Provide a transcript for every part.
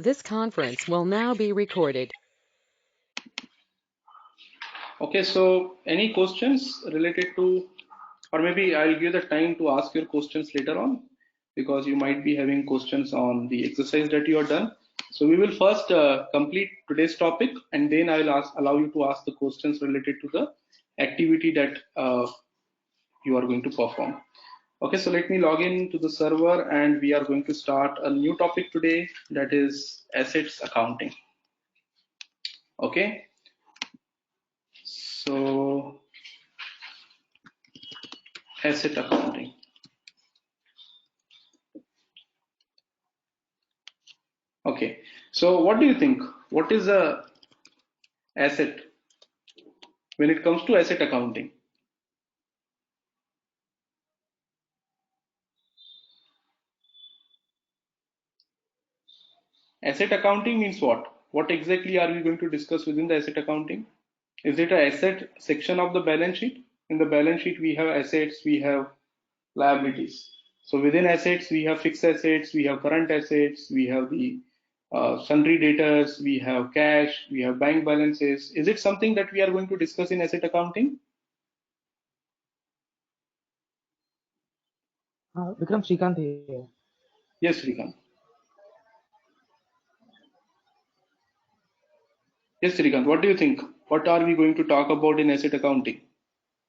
This conference will now be recorded. Okay, so any questions related to, or maybe I'll give the time to ask your questions later on, because you might be having questions on the exercise that you have done. So we will first complete today's topic, and then I will allow you to ask the questions related to the activity that you are going to perform. Okay, so let me log in to the server, and we are going to start a new topic today, that is assets accounting. Okay, so asset accounting. Okay, so what do you think? What is a asset when it comes to asset accounting? Asset accounting means what? What exactly are we going to discuss within the asset accounting? Is it a asset section of the balance sheet? In the balance sheet, we have assets, we have liabilities. So within assets, we have fixed assets, we have current assets, we have the sundry debtors, we have cash, we have bank balances. Is it something that we are going to discuss in asset accounting? Vikram, Srikanth here. Yes, Srikanth. Yes, Srikanth, what do you think? What are we going to talk about in asset accounting?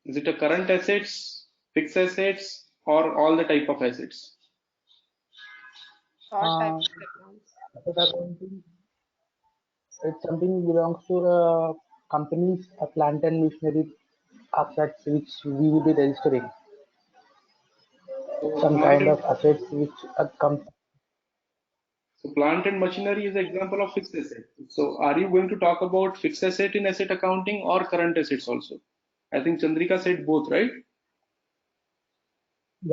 Is it a current assets, fixed assets, or all the type of assets? All types of accounts. Asset accounting, it's something belongs to the company's plant and machinery assets which we will be registering. So Some plant kind and, of assets which so plant and machinery is an example of fixed asset. So are you going to talk about fixed asset in asset accounting or current assets also? I think Chandrika said both, right?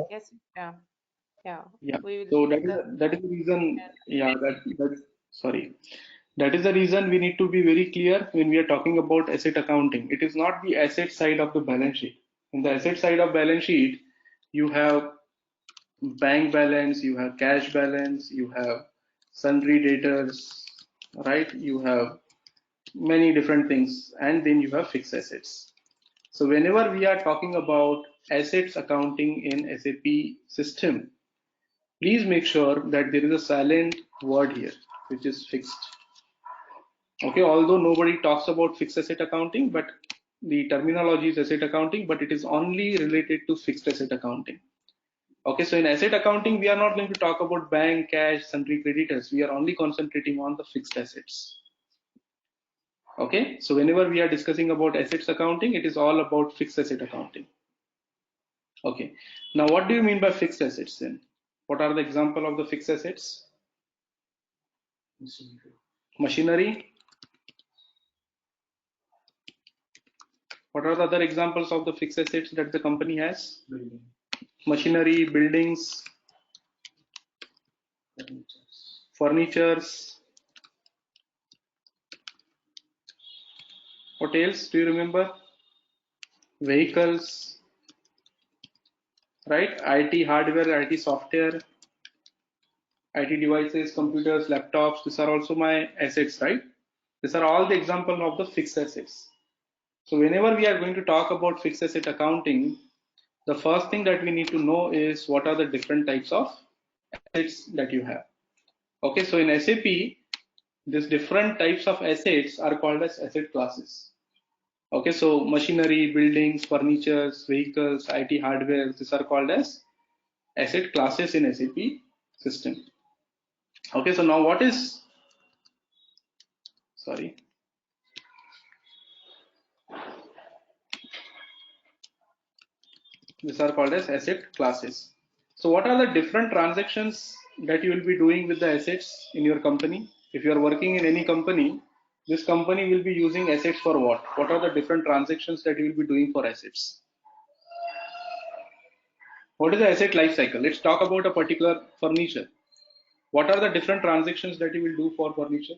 Yes, yeah, yeah. Yeah. We will So discuss. that is the reason. Yeah, that sorry. That is the reason we need to be very clear when we are talking about asset accounting. It is not the asset side of the balance sheet. In the asset side of balance sheet, you have bank balance, you have cash balance, you have sundry debtors, right? You have many different things, and then you have fixed assets. So whenever we are talking about assets accounting in SAP system, please make sure that there is a silent word here, which is fixed. Okay, although nobody talks about fixed asset accounting, but the terminology is asset accounting, but it is only related to fixed asset accounting. Okay, so in asset accounting, we are not going to talk about bank, cash, sundry creditors. We are only concentrating on the fixed assets. Okay, so whenever we are discussing about assets accounting, it is all about fixed asset accounting. Okay, now what do you mean by fixed assets then? What are the example of the fixed assets? Machinery. What are the other examples of the fixed assets that the company has? Machinery, buildings, furnitures. What else do you remember? Vehicles, right? IT hardware, IT software, IT devices, computers, laptops. These are also my assets, right? These are all the example of the fixed assets. So whenever we are going to talk about fixed asset accounting, the first thing that we need to know is what are the different types of assets that you have. Okay, so in SAP, these different types of assets are called as asset classes. Okay, so machinery, buildings, furnitures, vehicles, IT hardware, these are called as asset classes in SAP system. Okay, so now what is, sorry. These are called as asset classes. So what are the different transactions that you will be doing with the assets in your company? If you are working in any company, this company will be using assets for what? What are the different transactions that you will be doing for assets? What is the asset life cycle? Let's talk about a particular furniture. What are the different transactions that you will do for furniture?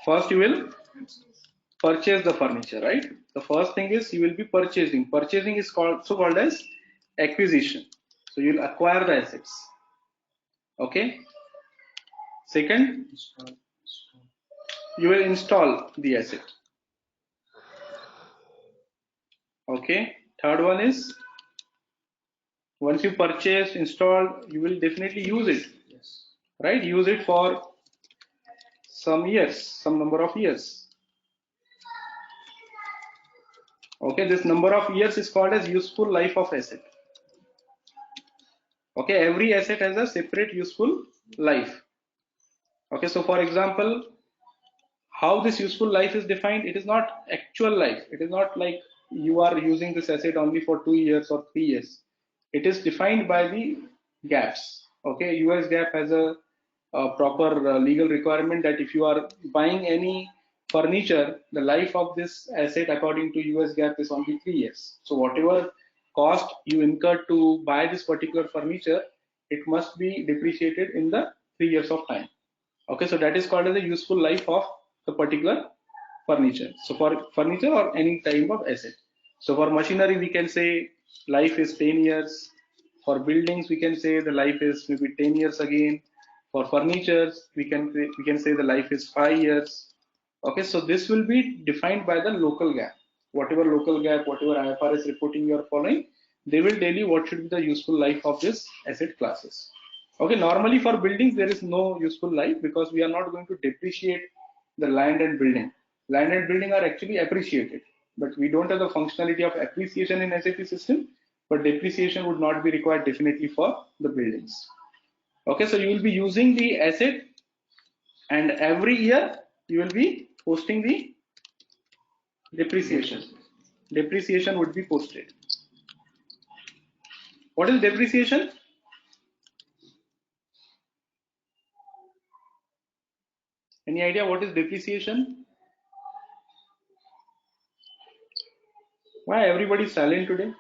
First, you will purchase the furniture, right? The first thing is you will be purchasing. Purchasing is called as acquisition. So you'll acquire the assets. Okay. Second, you will install the asset. Okay. Third one is, once you purchase, install, you will definitely use it, right? Use it for some years, some number of years. Okay, this number of years is called as useful life of asset. Okay, every asset has a separate useful life. Okay, so for example, how this useful life is defined, it is not actual life. It is not like you are using this asset only for 2 years or 3 years. It is defined by the gaps. Okay, US GAAP has a proper legal requirement that if you are buying any furniture, the life of this asset according to US GAAP is only 3 years. So whatever cost you incurred to buy this particular furniture, it must be depreciated in the 3 years of time. Okay, so that is called as the useful life of the particular furniture. So for furniture or any type of asset. So for machinery, we can say life is 10 years. For buildings, we can say the life is maybe 10 years again. For furniture, we can say the life is 5 years. Okay, so this will be defined by the local GAAP. Whatever local GAAP, whatever IFRS reporting you are following, they will tell you what should be the useful life of this asset classes. Okay, normally for buildings there is no useful life because we are not going to depreciate the land and building. Land and building are actually appreciated, but we don't have the functionality of appreciation in SAP system, but depreciation would not be required definitely for the buildings. Okay, so you will be using the asset and every year you will be posting the depreciation. Depreciation would be posted. What is depreciation? Any idea what is depreciation? Why everybody is silent today?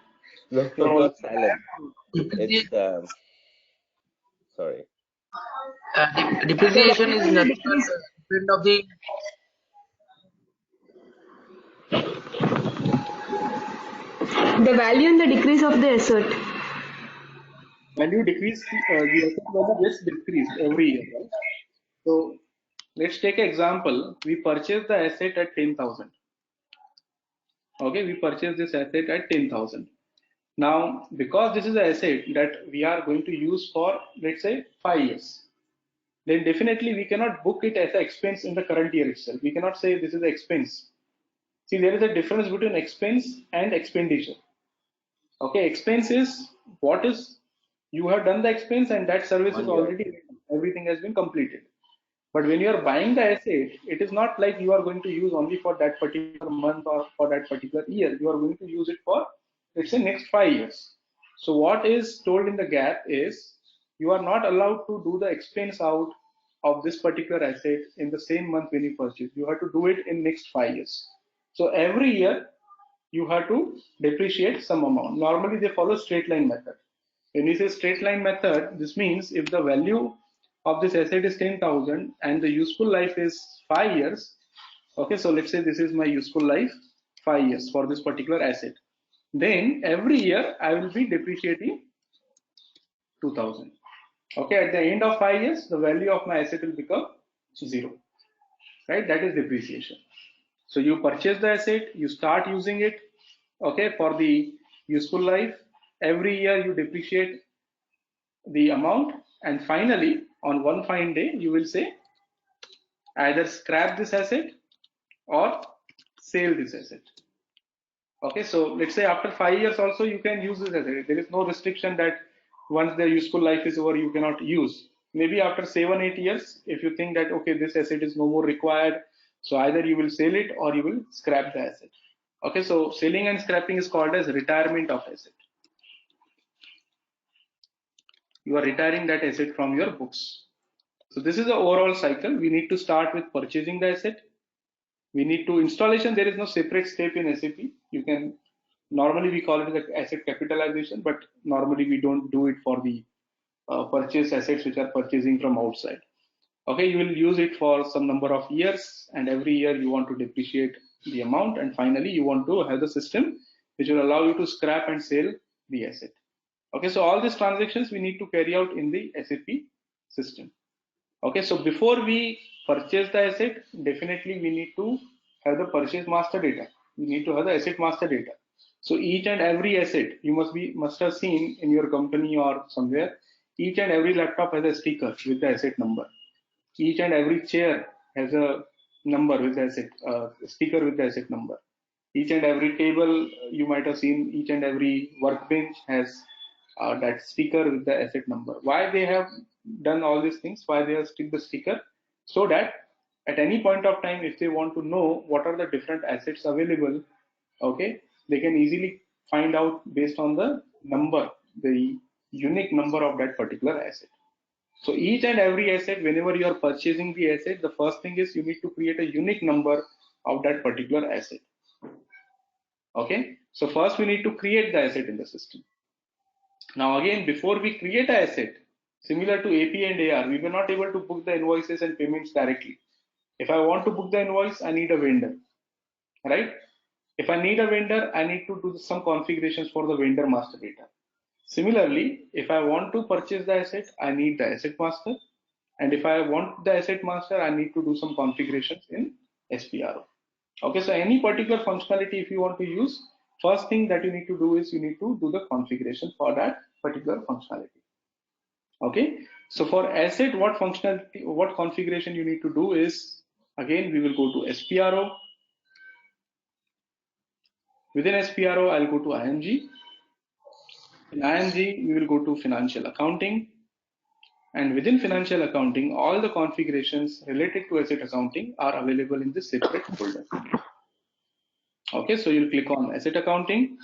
No, You're all not silent. It's sorry. Depreciation is nothing but the of the value and the decrease of the asset. value decrease, the asset value gets decreased every year, right? So let's take an example. We purchase the asset at 10,000. Okay, we purchase this asset at 10,000. Now, because this is an asset that we are going to use for, let's say, 5 years, then definitely we cannot book it as an expense in the current year itself. We cannot say this is an expense. See, there is a difference between expense and expenditure. Okay, expense is what is you have done the expense and that service is already, everything has been completed. But when you are buying the asset, it is not like you are going to use only for that particular month or for that particular year. You are going to use it for, let's say, next 5 years. So what is told in the GAAP is you are not allowed to do the expense out of this particular asset in the same month when you purchase. You have to do it in next 5 years. So every year you have to depreciate some amount. Normally they follow straight line method. When we say straight line method, this means if the value of this asset is 10,000 and the useful life is 5 years, okay, so let's say this is my useful life 5 years for this particular asset, then every year I will be depreciating 2,000. Okay, at the end of 5 years the value of my asset will become 0, right? That is depreciation. So you purchase the asset, you start using it, okay, for the useful life. Every year you depreciate the amount, and finally on one fine day you will say either scrap this asset or sell this asset. Okay, so let's say after 5 years also you can use this asset. There is no restriction that once the useful life is over you cannot use. Maybe after 7-8 years, if you think that okay, this asset is no more required, so either you will sell it or you will scrap the asset. Okay, so selling and scrapping is called as retirement of asset. You are retiring that asset from your books. So this is the overall cycle. We need to start with purchasing the asset. We need to installation. There is no separate step in SAP. You can normally we call it the asset capitalization, but normally we don't do it for the purchase assets which are purchasing from outside. Okay, you will use it for some number of years, and every year you want to depreciate the amount, and finally you want to have the system which will allow you to scrap and sell the asset. Okay, so all these transactions we need to carry out in the SAP system. Okay, so before we purchase the asset, definitely we need to have the purchase master data. We need to have the asset master data. So each and every asset you must have seen in your company or somewhere. Each and every laptop has a sticker with the asset number. Each and every chair has a number with the asset sticker with the asset number. Each and every table you might have seen. Each and every workbench has that sticker with the asset number. Why they have done all these things? Why they have stick the sticker? So that at any point of time, if they want to know what are the different assets available, okay, they can easily find out based on the number, the unique number of that particular asset. So each and every asset, whenever you are purchasing the asset, the first thing is you need to create a unique number of that particular asset. Okay, so first we need to create the asset in the system. Now again, before we create an asset, similar to AP and AR, we were not able to book the invoices and payments directly. If I want to book the invoice, I need a vendor, right? If I need a vendor, I need to do some configurations for the vendor master data. Similarly, if I want to purchase the asset, I need the asset master. And if I want the asset master, I need to do some configurations in SPRO. Okay, so any particular functionality, if you want to use, first thing that you need to do is you need to do the configuration for that particular functionality. Okay, so for asset, what functionality, what configuration you need to do is, again, we will go to SPRO. Within SPRO, I'll go to IMG. In IMG, we will go to financial accounting. And within financial accounting, all the configurations related to asset accounting are available in this separate folder. Okay, so you'll click on asset accounting.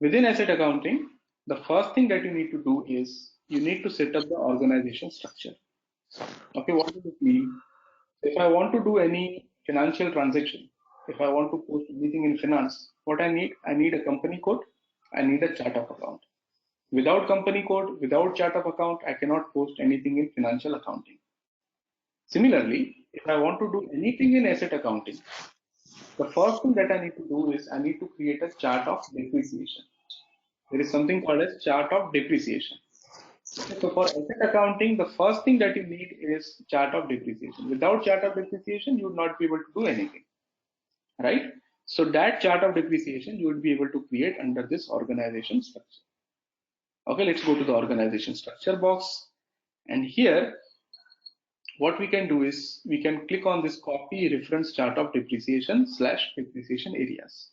Within asset accounting, the first thing that you need to do is you need to set up the organization structure. Okay, what does it mean? If I want to do any financial transaction, if I want to post anything in finance, what I need a company code, I need a chart of account. Without company code, without chart of account, I cannot post anything in financial accounting. Similarly, if I want to do anything in asset accounting, the first thing that I need to do is I need to create a chart of depreciation. There is something called as chart of depreciation. So for asset accounting, the first thing that you need is chart of depreciation. Without chart of depreciation, you would not be able to do anything, right? So that chart of depreciation you would be able to create under this organization structure. Okay, let's go to the organization structure box, and here what we can do is we can click on this copy reference chart of depreciation / depreciation areas.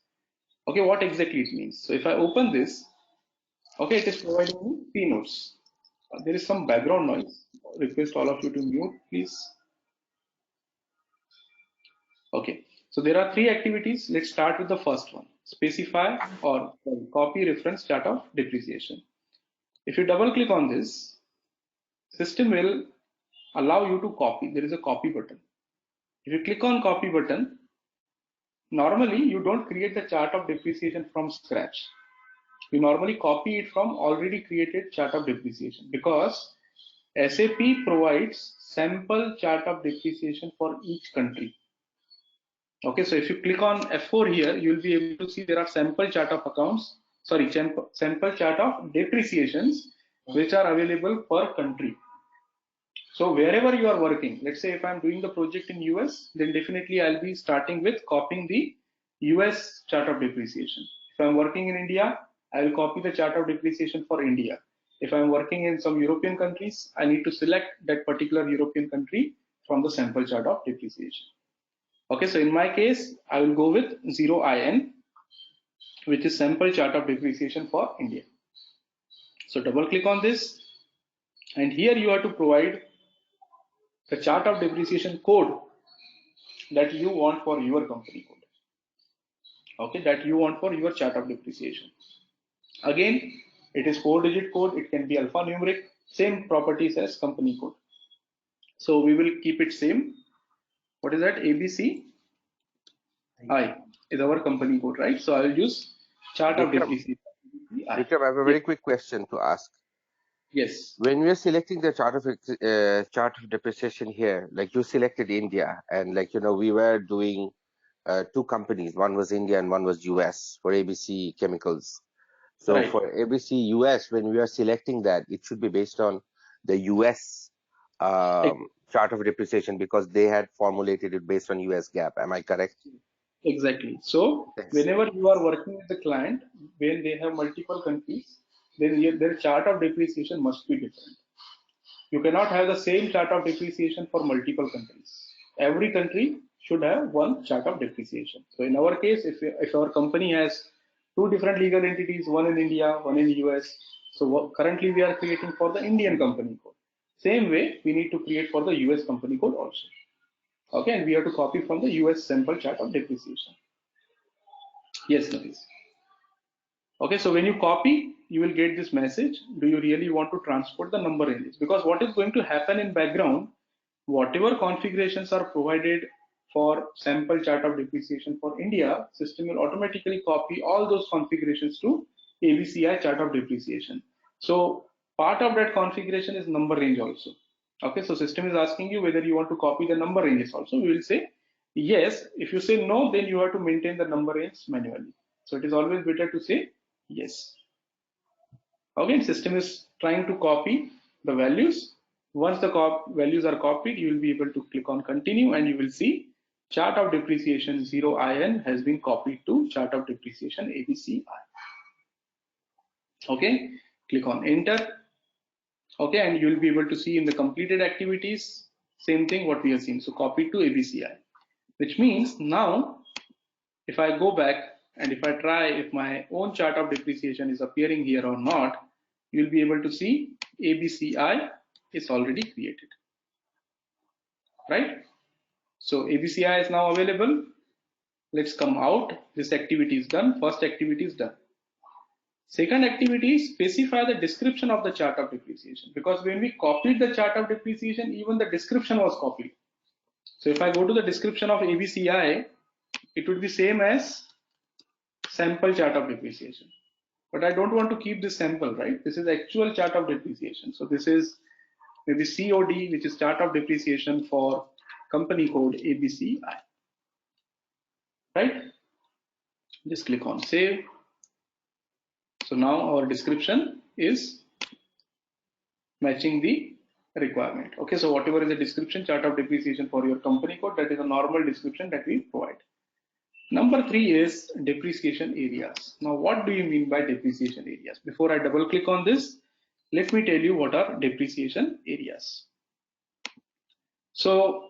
Okay, what exactly it means? So if I open this, okay, it is providing me 3 notes. There is some background noise. Request all of you to mute, please. Okay, so there are 3 activities. Let's start with the first one. Specify or copy reference chart of depreciation. If you double click on this, system will allow you to copy. There is a copy button. If you click on copy button, normally you don't create the chart of depreciation from scratch. You normally copy it from already created chart of depreciation, because SAP provides sample chart of depreciation for each country. Okay, so if you click on F4 here, you will be able to see there are sample chart of accounts, sorry, sample chart of depreciations which are available per country. So wherever you are working, let's say if I'm doing the project in US, then definitely I'll be starting with copying the US chart of depreciation. If I'm working in India, I will copy the chart of depreciation for India. If I'm working in some European countries, I need to select that particular European country from the sample chart of depreciation. Okay, so in my case, I will go with 0IN, which is sample chart of depreciation for India. So double click on this, and here you have to provide the chart of depreciation code that you want for your company code. Okay, that you want for your chart of depreciation. Again, it is 4-digit code. It can be alphanumeric, same properties as company code. So we will keep it same. What is that? ABC I is our company code, right? So I will use chart of depreciation. Vikram, I have a very quick question to ask. Yes. When we are selecting the chart of depreciation here, like you selected India, and like we were doing 2 companies. One was India and one was US for ABC Chemicals. So Right. for ABC US, when we are selecting that, it should be based on the US chart of depreciation because they had formulated it based on US GAAP. Am I correct? Exactly. So Thanks. whenever you are working with the client, when they have multiple countries, then their chart of depreciation must be different. You cannot have the same chart of depreciation for multiple countries. Every country should have one chart of depreciation. So in our case, if our company has two different legal entities, one in India, one in US, so currently we are creating for the Indian company code. Same way, we need to create for the US company code also. Okay, and we have to copy from the US sample chart of depreciation. Yes, Navis. Okay, so when you copy, you will get this message. Do you really want to transport the number ranges? Because what is going to happen in background, whatever configurations are provided for sample chart of depreciation for India, system will automatically copy all those configurations to ABCI chart of depreciation. So part of that configuration is number range also. Okay, so system is asking you whether you want to copy the number ranges also. We will say yes. If you say no, then you have to maintain the number range manually. So it is always better to say yes. Okay, system is trying to copy the values. Once the values are copied, you will be able to click on continue and you will see chart of depreciation 0IN has been copied to chart of depreciation ABCI. Okay, click on enter. Okay, and you will be able to see in the completed activities, same thing what we have seen. So copied to ABCI, which means now if I go back and if I try if my own chart of depreciation is appearing here or not, you'll be able to see ABCI is already created, right? So ABCI is now available. Let's come out. This activity is done. First activity is done. Second activity is specify the description of the chart of depreciation, because when we copied the chart of depreciation, even the description was copied. So if I go to the description of ABCI, it would be same as sample chart of depreciation. But I don't want to keep this sample, right? This is actual chart of depreciation. So this is maybe COD, which is chart of depreciation for company code ABCI, right? Just click on save. So now our description is matching the requirement. Okay, so whatever is the description chart of depreciation for your company code, that is a normal description that we provide. Number 3 is depreciation areas. Now, what do you mean by depreciation areas? Before I double click on this, let me tell you what are depreciation areas. So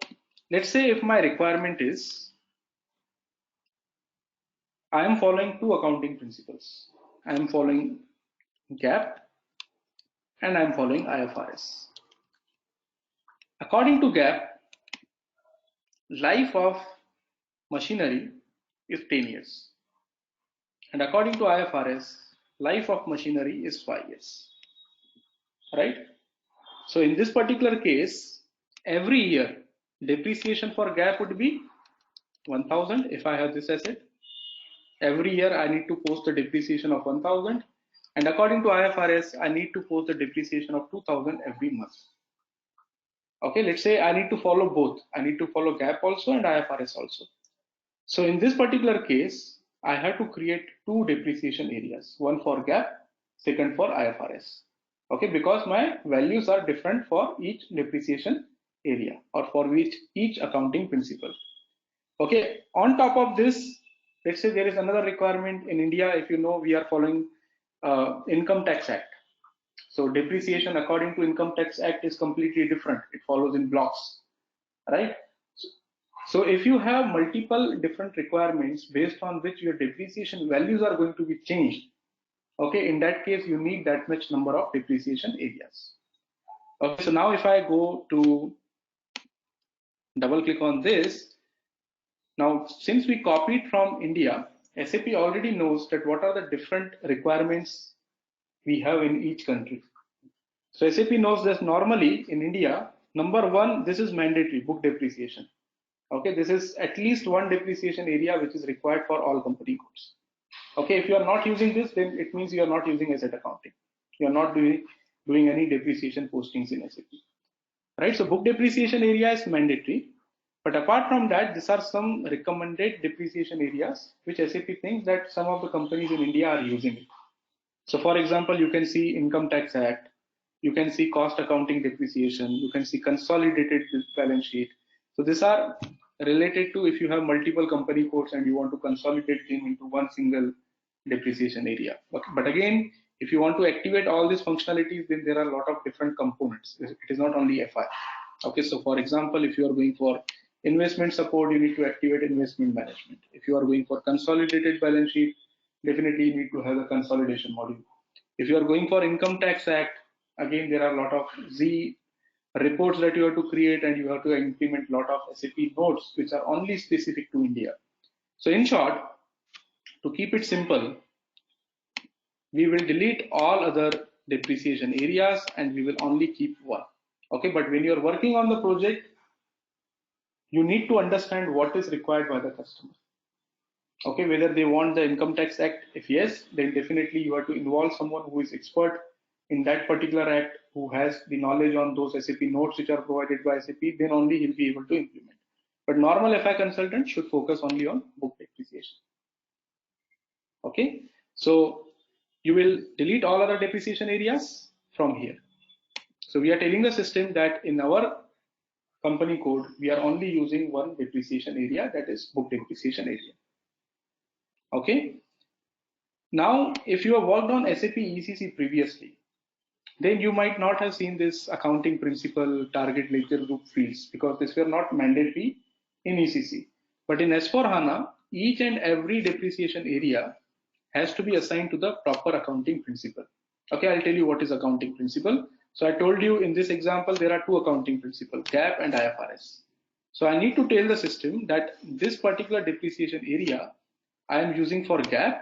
let's say if my requirement is, I am following two accounting principles. I am following GAAP and I am following IFRS. According to GAAP, life of machinery is 10 years. And according to IFRS, life of machinery is 5 years. Right? So in this particular case, every year depreciation for GAAP would be 1000 if I have this asset. Every year I need to post the depreciation of 1000, and according to IFRS I need to post the depreciation of 2000 every month. Okay, let's say I need to follow both. I need to follow GAAP also and IFRS also. So in this particular case, I have to create two depreciation areas, one for GAAP, second for IFRS. Okay, because my values are different for each depreciation area or for each accounting principle. Okay, on top of this, let's say there is another requirement in India. If you know, we are following Income Tax Act. So depreciation according to Income Tax Act is completely different. It follows in blocks, right? So if you have multiple different requirements based on which your depreciation values are going to be changed, okay, in that case you need that much number of depreciation areas. Okay, so now if I go to double click on this, now since we copied from India, SAP already knows that what are the different requirements we have in each country. So SAP knows that normally in India, number one, this is mandatory book depreciation. Okay, this is at least one depreciation area which is required for all company codes. Okay, if you are not using this, then it means you are not using asset accounting. You are not doing any depreciation postings in SAP. Right, so book depreciation area is mandatory. But apart from that, these are some recommended depreciation areas which SAP thinks that some of the companies in India are using it. So for example, you can see Income Tax Act, You can see cost accounting depreciation. You can see consolidated balance sheet. So these are related to if you have multiple company codes and you want to consolidate them into one single depreciation area. But again, if you want to activate all these functionalities, then there are a lot of different components. It is not only FI. Okay, so for example, if you are going for investment support, you need to activate investment management. If you are going for consolidated balance sheet, definitely you need to have a consolidation module. If you are going for Income Tax Act, again, there are a lot of Z reports that you have to create, and you have to implement a lot of SAP notes which are only specific to India. So in short, to keep it simple, we will delete all other depreciation areas and we will only keep one. Okay, but when you're working on the project, you need to understand what is required by the customer. Okay, whether they want the Income Tax Act. If yes, then definitely you have to involve someone who is expert in that particular act, who has the knowledge on those SAP notes which are provided by SAP, then only he'll be able to implement. But normal FI consultant should focus only on book depreciation. Okay, so you will delete all other depreciation areas from here. So we are telling the system that in our company code, we are only using one depreciation area, that is book depreciation area. Okay. Now, if you have worked on SAP ECC previously, then you might not have seen this accounting principle, target ledger group fields, because these were not mandatory in ECC. But in S4HANA, each and every depreciation area has to be assigned to the proper accounting principle. Okay, I'll tell you what is accounting principle. So I told you in this example, there are two accounting principles, GAAP and IFRS. So I need to tell the system that this particular depreciation area I am using for GAAP,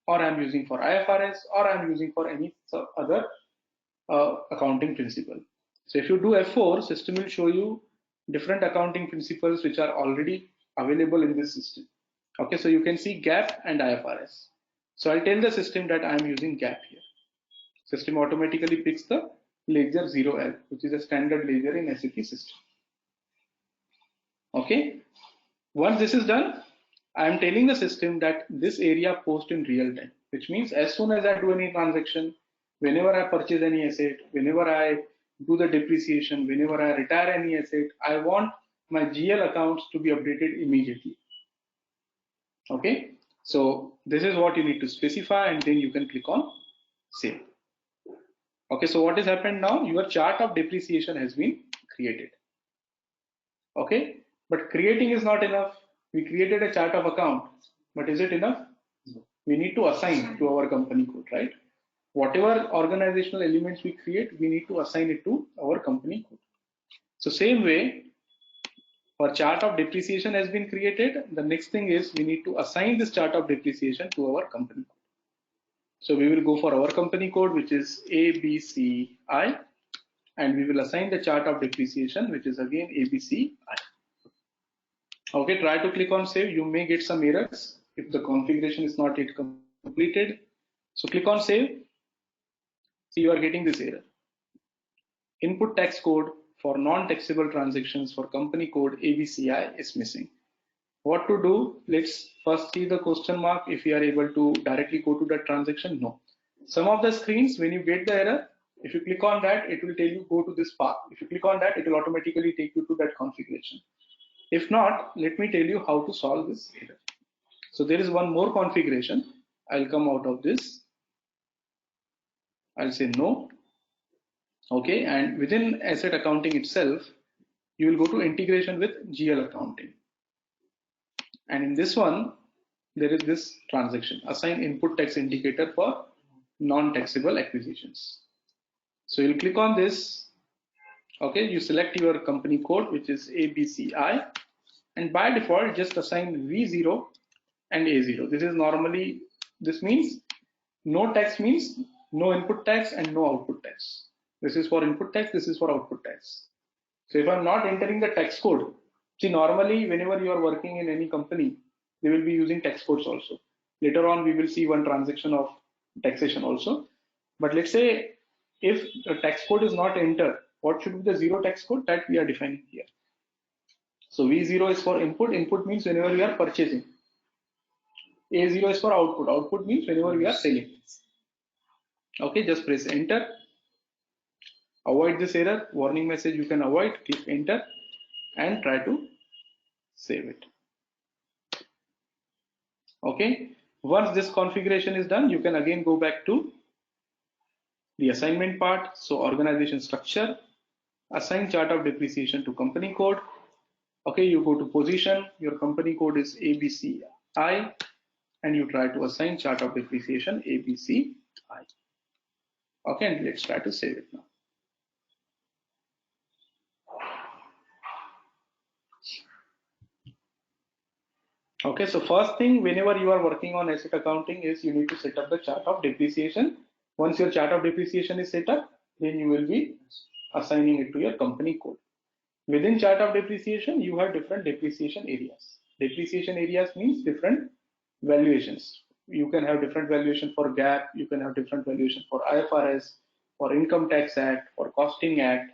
or I am using for IFRS, or I am using for any other accounting principle. So if you do F4, system will show you different accounting principles which are already available in this system. Okay, so you can see GAAP and IFRS. So I'll tell the system that I am using GAAP here. System automatically picks the ledger 0L, which is a standard ledger in SAP system. Okay, once this is done, I am telling the system that this area post in real time, which means as soon as I do any transaction, whenever I purchase any asset, whenever I do the depreciation, whenever I retire any asset, I want my GL accounts to be updated immediately. Okay, so this is what you need to specify, and then you can click on save. Okay, so what has happened now? Your chart of depreciation has been created. Okay, but creating is not enough. We created a chart of account, but is it enough? We need to assign to our company code, right? Whatever organizational elements we create, we need to assign it to our company code. So same way, our chart of depreciation has been created. The next thing is we need to assign this chart of depreciation to our company code. So we will go for our company code, which is ABCI, and we will assign the chart of depreciation, which is again ABCI. Okay, try to click on save. You may get some errors if the configuration is not yet completed. So click on save. See, you are getting this error. Input tax code for non-taxable transactions for company code ABCI is missing. What to do? Let's first see the question mark if we are able to directly go to that transaction. No. Some of the screens, when you get the error, if you click on that, it will tell you go to this path. If you click on that, it will automatically take you to that configuration. If not, let me tell you how to solve this error. So there is one more configuration. I'll come out of this. I'll say no. Okay, and within asset accounting itself, you will go to integration with GL accounting. And in this one, there is this transaction, assign input tax indicator for non-taxable acquisitions. So you'll click on this. Okay, you select your company code, which is ABCI, and by default, just assign V0 and A0. This is normally, this means no tax means no input tax and no output tax. This is for input tax, this is for output tax. So if I'm not entering the tax code, see, normally whenever you are working in any company, they will be using tax codes also. Later on, we will see one transaction of taxation also. But let's say if the tax code is not entered, what should be the zero tax code that we are defining here? So V0 is for input. Input means whenever we are purchasing. A0 is for output. Output means whenever we are selling. Okay, just press enter. avoid this error, warning message you can avoid, click enter and try to save it. Okay, once this configuration is done, you can again go back to the assignment part. So organization structure, assign chart of depreciation to company code. Okay, you go to position, your company code is ABCI, and you try to assign chart of depreciation ABCI. Okay, and let's try to save it now. Okay, so first thing, whenever you are working on asset accounting is you need to set up the chart of depreciation. Once your chart of depreciation is set up, then you will be assigning it to your company code. Within chart of depreciation, you have different depreciation areas. Depreciation areas means different valuations. You can have different valuation for GAAP, you can have different valuation for IFRS, for Income Tax Act, for Costing Act,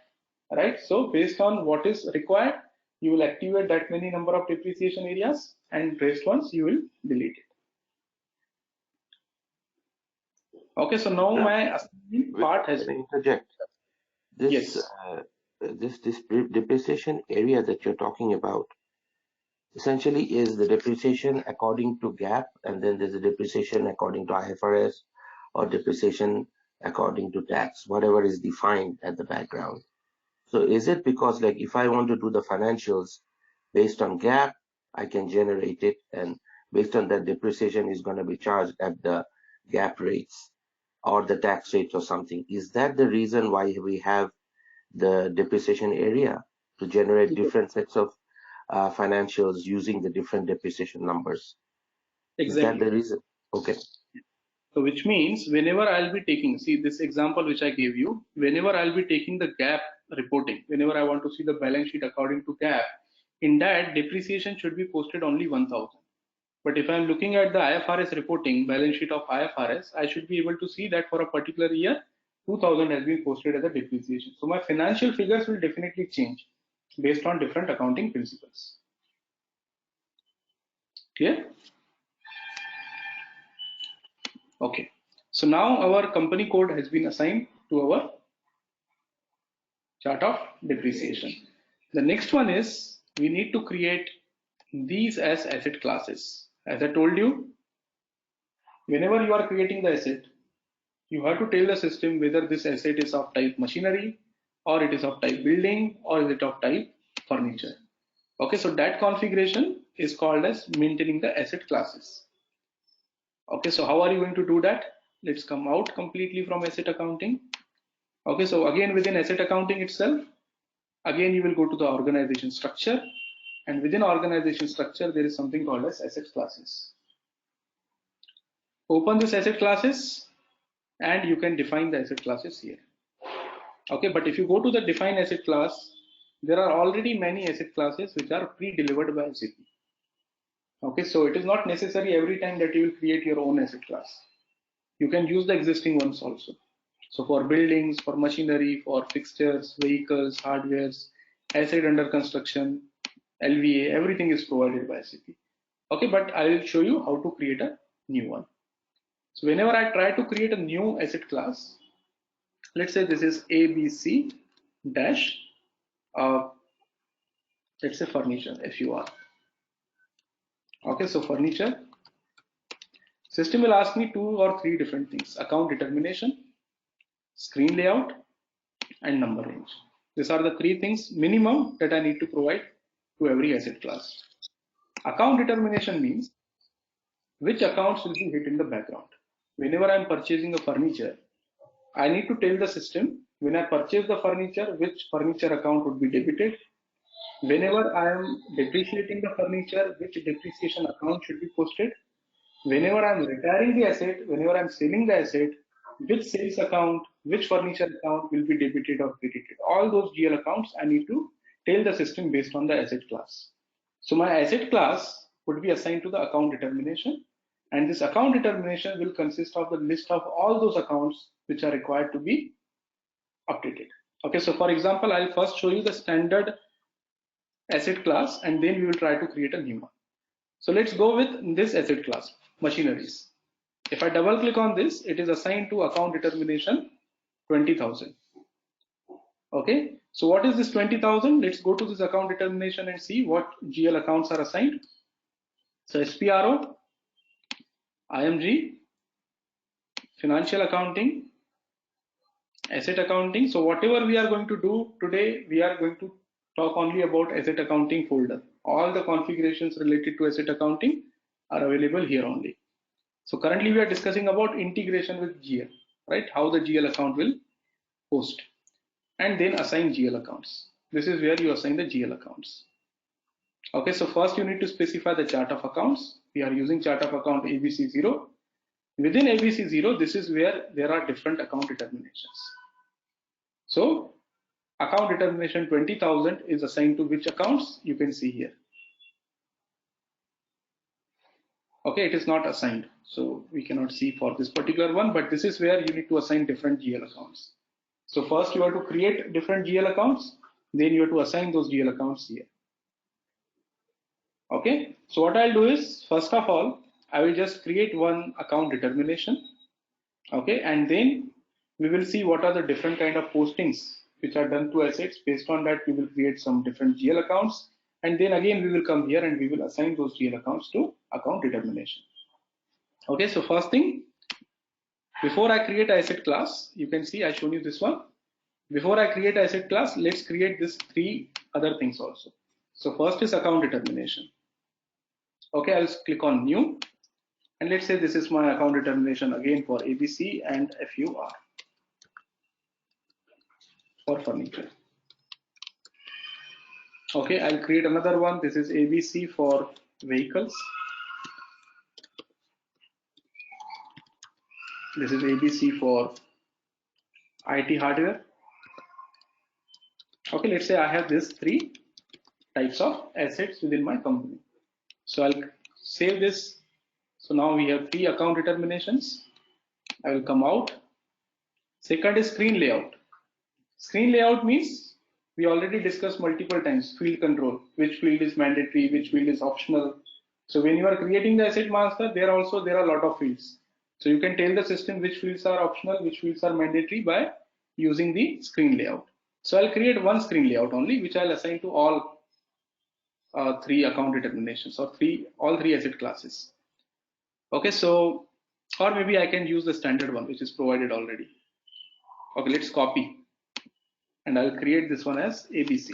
right? So based on what is required, you will activate that many number of depreciation areas, and rest ones you will delete it. Okay, so now my assignment part has been interject. This, yes. This depreciation area that you're talking about essentially is the depreciation according to GAAP, and then there's a depreciation according to IFRS, or depreciation according to tax, whatever is defined at the background. So is it because, like, if I want to do the financials based on GAAP, I can generate it, and based on that, depreciation is going to be charged at the GAAP rates or the tax rates or something? Is that the reason why we have the depreciation area, to generate different sets of financials using the different depreciation numbers? Exactly. Is that the reason? Okay. So which means whenever I'll be taking, see this example which I gave you, whenever I'll be taking the GAAP reporting, whenever I want to see the balance sheet according to GAAP, in that depreciation should be posted only 1000. But if I'm looking at the IFRS reporting, balance sheet of IFRS, I should be able to see that for a particular year, 2000 has been posted as a depreciation. So my financial figures will definitely change based on different accounting principles. Clear? Okay, so now our company code has been assigned to our chart of depreciation. The next one is we need to create these as asset classes. As I told you, whenever you are creating the asset, you have to tell the system whether this asset is of type machinery, or it is of type building, or is it of type furniture. Okay, so that configuration is called as maintaining the asset classes. Okay, so how are you going to do that? Let's come out completely from asset accounting. Okay, so again within asset accounting itself, again you will go to the organization structure, and within organization structure there is something called as asset classes. Open this asset classes and you can define the asset classes here. Okay, but if you go to the define asset class, there are already many asset classes which are pre-delivered by SAP. Okay, so it is not necessary every time that you will create your own asset class. You can use the existing ones also. So for buildings, for machinery, for fixtures, vehicles, hardwares, asset under construction, LVA, everything is provided by SAP. Okay, but I will show you how to create a new one. So whenever I try to create a new asset class, let's say this is ABC dash, let's say furniture, FUR. Okay, so furniture. System will ask me 2 or 3 different things: account determination, screen layout, and number range. These are the 3 things minimum that I need to provide to every asset class. Account determination means which accounts will be hit in the background. Whenever I am purchasing a furniture, I need to tell the system when I purchase the furniture, which furniture account would be debited. Whenever I am depreciating the furniture, which depreciation account should be posted. Whenever I am retiring the asset, whenever I am selling the asset, which sales account, which furniture account will be debited or credited. All those GL accounts I need to tell the system based on the asset class. So my asset class would be assigned to the account determination, and this account determination will consist of the list of all those accounts which are required to be updated. Okay, so for example, I'll first show you the standard asset class, and then we will try to create a new one. So let's go with this asset class, machineries. If I double click on this, it is assigned to account determination 20,000. Okay, so what is this 20,000? Let's go to this account determination and see what GL accounts are assigned. So SPRO, IMG, financial accounting, asset accounting. So whatever we are going to do today, we are going to talk only about asset accounting folder. All the configurations related to asset accounting are available here only. So currently we are discussing about integration with GL, right? How the GL account will host and then assign GL accounts. This is where you assign the GL accounts. Okay, so first you need to specify the chart of accounts. We are using chart of account ABC0. Within ABC0, this is where there are different account determinations. So account determination 20,000 is assigned to which accounts? You can see here. Okay, it is not assigned, so we cannot see for this particular one, but this is where you need to assign different GL accounts. So first you have to create different GL accounts, then you have to assign those GL accounts here. Okay, so what I'll do is, first of all, I will just create one account determination. Okay, and then we will see what are the different kind of postings which are done to assets. Based on that, we will create some different GL accounts, and then again we will come here and we will assign those GL accounts to account determination. Okay, so first thing, before I create an asset class, you can see I shown you this one. Before I create an asset class, let's create this three other things also. So first is account determination. Okay, I'll click on new, and let's say this is my account determination again for ABC and FUR for furniture. Okay, I'll create another one. This is ABC for vehicles. This is ABC for IT hardware. Okay, let's say I have these three types of assets within my company. So I'll save this. So now we have three account determinations. I will come out. Second is screen layout. Screen layout means we already discussed multiple times field control, which field is mandatory, which field is optional. So when you are creating the asset master, there are a lot of fields. So you can tell the system which fields are optional, which fields are mandatory by using the screen layout. So I'll create one screen layout only, which I'll assign to all three account determinations or all three asset classes. Okay, so, or maybe I can use the standard one, which is provided already. Okay, let's copy, and I'll create this one as ABC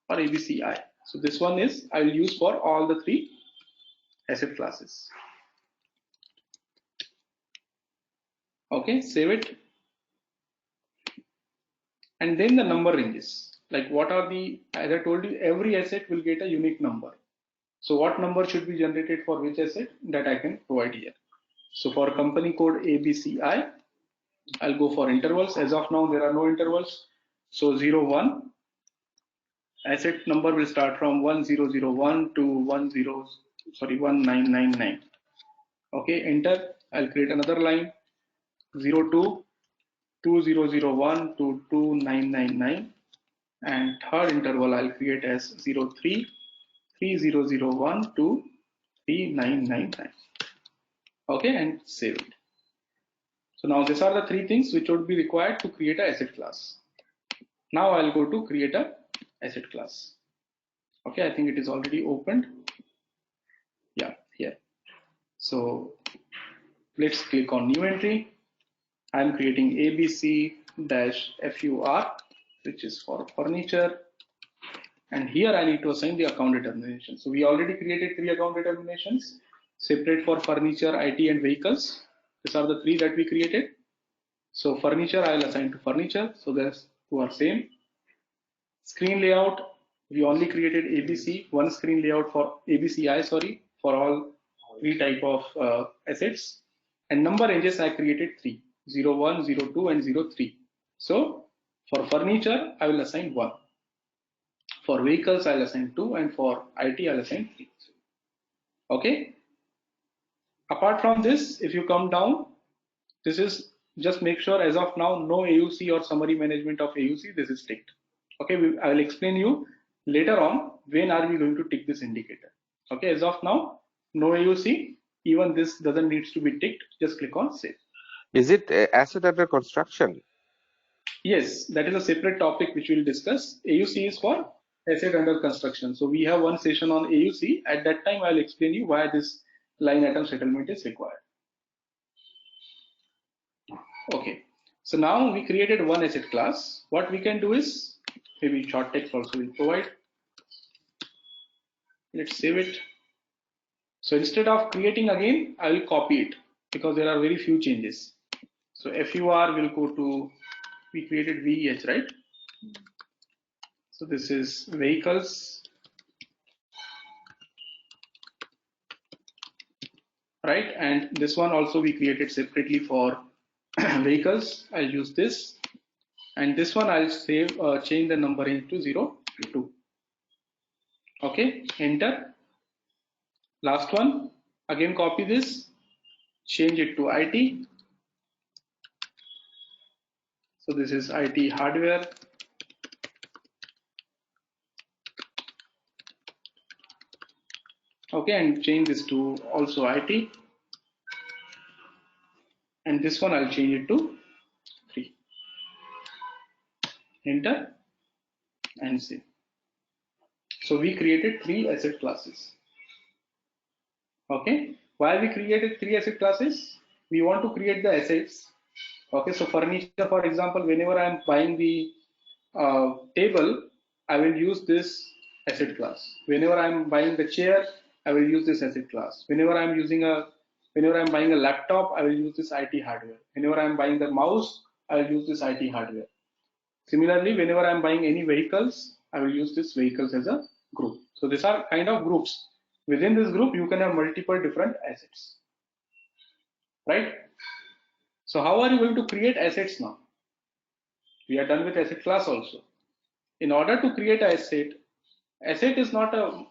or ABCI. So this one is I will use for all the three asset classes. Okay, save it. And then the number ranges, like what are the, as I told you, every asset will get a unique number. So what number should be generated for which asset, that I can provide here. So for company code ABCI, I'll go for intervals. As of now, there are no intervals. So 01, asset number will start from 1001 to 1999. Okay, enter. I'll create another line 02 2001 to 2999, and third interval I'll create as 03 3001 to 3999. Okay, and save it. So now these are the three things which would be required to create an asset class. Now I'll go to create a asset class. Okay, I think it is already opened. Yeah, here. So let's click on new entry. I'm creating ABC-FUR, which is for furniture. And here I need to assign the account determination. So we already created three account determinations, separate for furniture, IT, and vehicles. These are the three that we created. So furniture, I'll assign to furniture. So there's two are same. Screen layout, we only created ABC, one screen layout for ABCI, sorry, for all three type of assets. And number ranges, I created three, 01, 02, and 03. So for furniture, I will assign 1. For vehicles, I'll assign 2, and for IT, I'll assign 3. Okay. Apart from this, if you come down, this is just make sure as of now, no AUC or summary management of AUC, this is ticked. Okay, I will explain you later on when are we going to tick this indicator. Okay, as of now, no AUC, even this doesn't need to be ticked, just click on save. Is it asset under construction? Yes, that is a separate topic which we'll discuss. AUC is for asset under construction. So we have one session on AUC. At that time, I'll explain you why this line item settlement is required. Okay. So now we created one asset class. What we can do is, maybe short text also will provide. Let's save it. So instead of creating again, I will copy it because there are very few changes. So FUR will go to, we created VEH, right? So this is vehicles, right? And this one also we created separately for vehicles. I'll use this, and this one I'll save, change the numbering to 0 to 2. Okay, enter. Last one, again copy this, change it to IT. So this is IT hardware. Okay, and change this to also IT. And this one I'll change it to 3. Enter and save. So we created 3 asset classes. Okay, why we created 3 asset classes? We want to create the assets. Okay, so furniture, for example, whenever I am buying the table, I will use this asset class. Whenever I am buying the chair, I will use this asset class. Whenever I am buying a laptop, I will use this IT hardware. Whenever I am buying the mouse, I will use this IT hardware. Similarly, whenever I am buying any vehicles, I will use this vehicles as a group. So these are kind of groups. Within this group, you can have multiple different assets, right? So how are you going to create assets now? We are done with asset class also. In order to create an asset is not a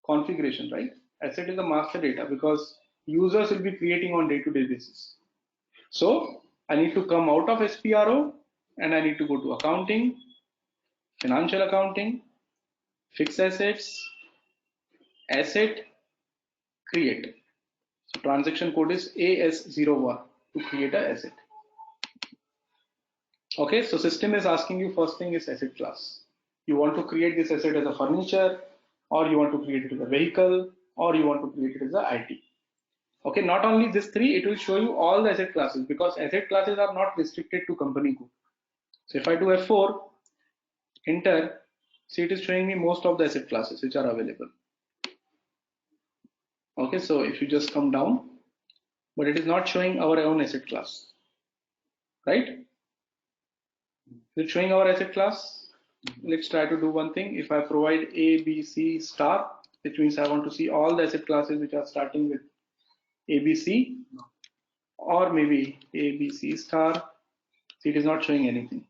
configuration, right? Asset is a master data because users will be creating on day-to-day basis. So I need to come out of SPRO and I need to go to accounting, financial accounting, fixed assets, asset, create. So transaction code is AS01 to create an asset. Okay, so system is asking you, first thing is asset class. You want to create this asset as a furniture, or you want to create it as a vehicle, or you want to create it as a IT. Okay, not only these 3, it will show you all the asset classes because asset classes are not restricted to company code. So if I do F4, enter, see it is showing me most of the asset classes which are available. Okay, so if you just come down, but it is not showing our own asset class, right? Is it showing our asset class? Let's try to do one thing. If I provide A, B, C star, which means I want to see all the asset classes which are starting with ABC, or maybe A, B, C star, see it is not showing anything.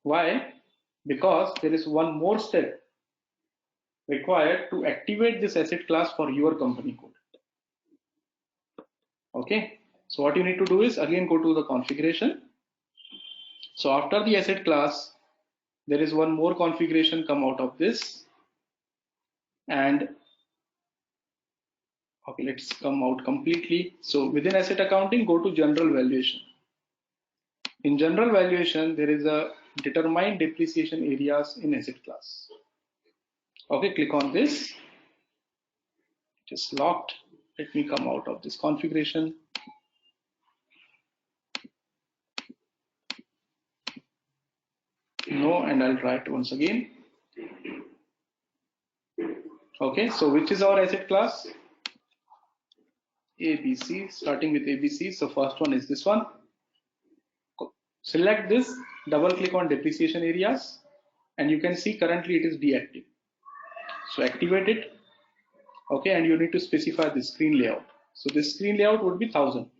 Why? Because there is one more step required to activate this asset class for your company code. Okay, so what you need to do is again go to the configuration. So after the asset class, there is one more configuration come out of this, and okay, let's come out completely. So within asset accounting, go to general valuation. In general valuation, there is a determine depreciation areas in asset class. Okay, click on this. Just locked. Let me come out of this configuration. No, and I'll try it once again. Okay, so which is our asset class? ABC, starting with ABC. So first one is this one. Select this, double click on depreciation areas, and you can see currently it is deactive. So activate it. Okay, and you need to specify the screen layout. So this screen layout would be 1000.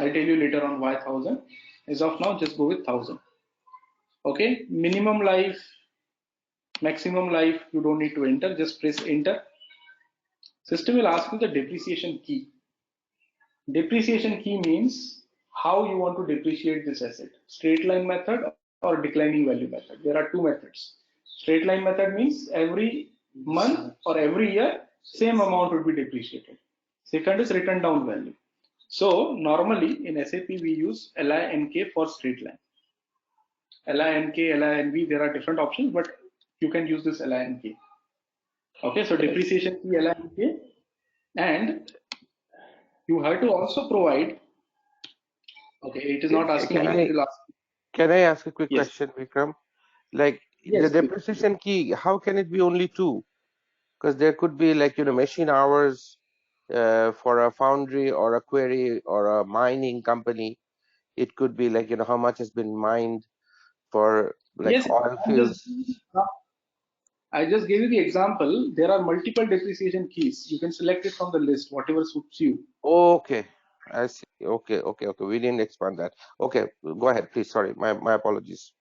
I'll tell you later on why 1000. As of now, just go with 1000. Okay, minimum life, maximum life, you don't need to enter, just press enter. System will ask you the depreciation key. Depreciation key means how you want to depreciate this asset, straight line method or declining value method. There are 2 methods. Straight line method means every month or every year same amount would be depreciated. Second is written down value. So normally in SAP we use LINK for straight line. LINK, LINV, there are different options, but you can use this LINK. Okay, so depreciation key LINK, and you have to also provide. Okay, it is not asking here, it will ask. Can I ask a quick Yes. question, Vikram? Like Yes, the please. depreciation key, how can it be only 2? Because there could be like, machine hours for a foundry or a quarry or a mining company. It could be like, how much has been mined for like Yes, oil fields. I just gave you the example. There are multiple depreciation keys. You can select it from the list, whatever suits you. Okay, I see. Okay. We didn't expand that. Okay, go ahead, please. Sorry, my apologies.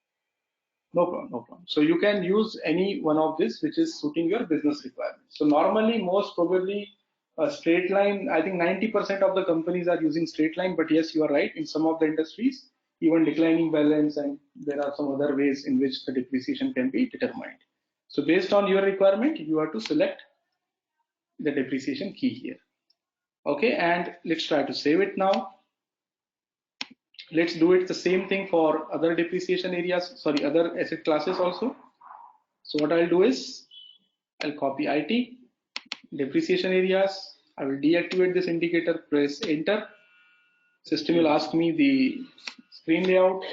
No problem, no problem. So you can use any one of this which is suiting your business requirements. So normally, most probably, a straight line, I think 90% of the companies are using straight line, but yes, you are right. In some of the industries, even declining balance, and there are some other ways in which the depreciation can be determined. So based on your requirement, you have to select the depreciation key here. Okay, and let's try to save it now. Let's do it the same thing for other depreciation areas, sorry, other asset classes also. So what I'll do is I'll copy IT, depreciation areas. I will deactivate this indicator, press enter. System will ask me the screen layout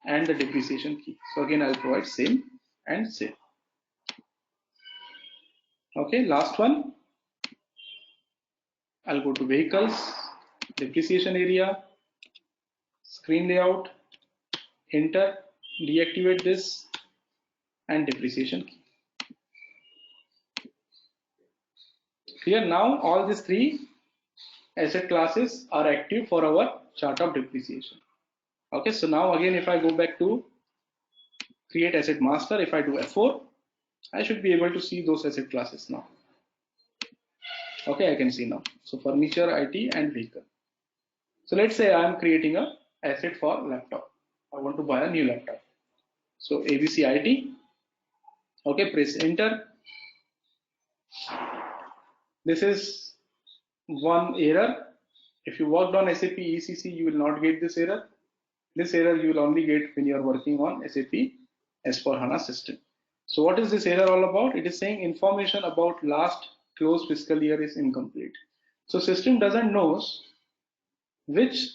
and the depreciation key. So again, I'll provide same and save. Okay, last one. I'll go to vehicles, depreciation area, screen layout, enter, deactivate this, and depreciation key. Here now all these 3 asset classes are active for our chart of depreciation. Okay, so now again, if I go back to create asset master, if I do F4, I should be able to see those asset classes now. Okay, I can see now. So furniture, IT, and vehicle. So let's say I am creating a asset for laptop. I want to buy a new laptop. So ABC IT. Okay, press enter. This is one error. If you worked on SAP ECC, you will not get this error. This error you will only get when you are working on SAP S/4HANA system. So what is this error all about? It is saying information about last closed fiscal year is incomplete. So system doesn't know which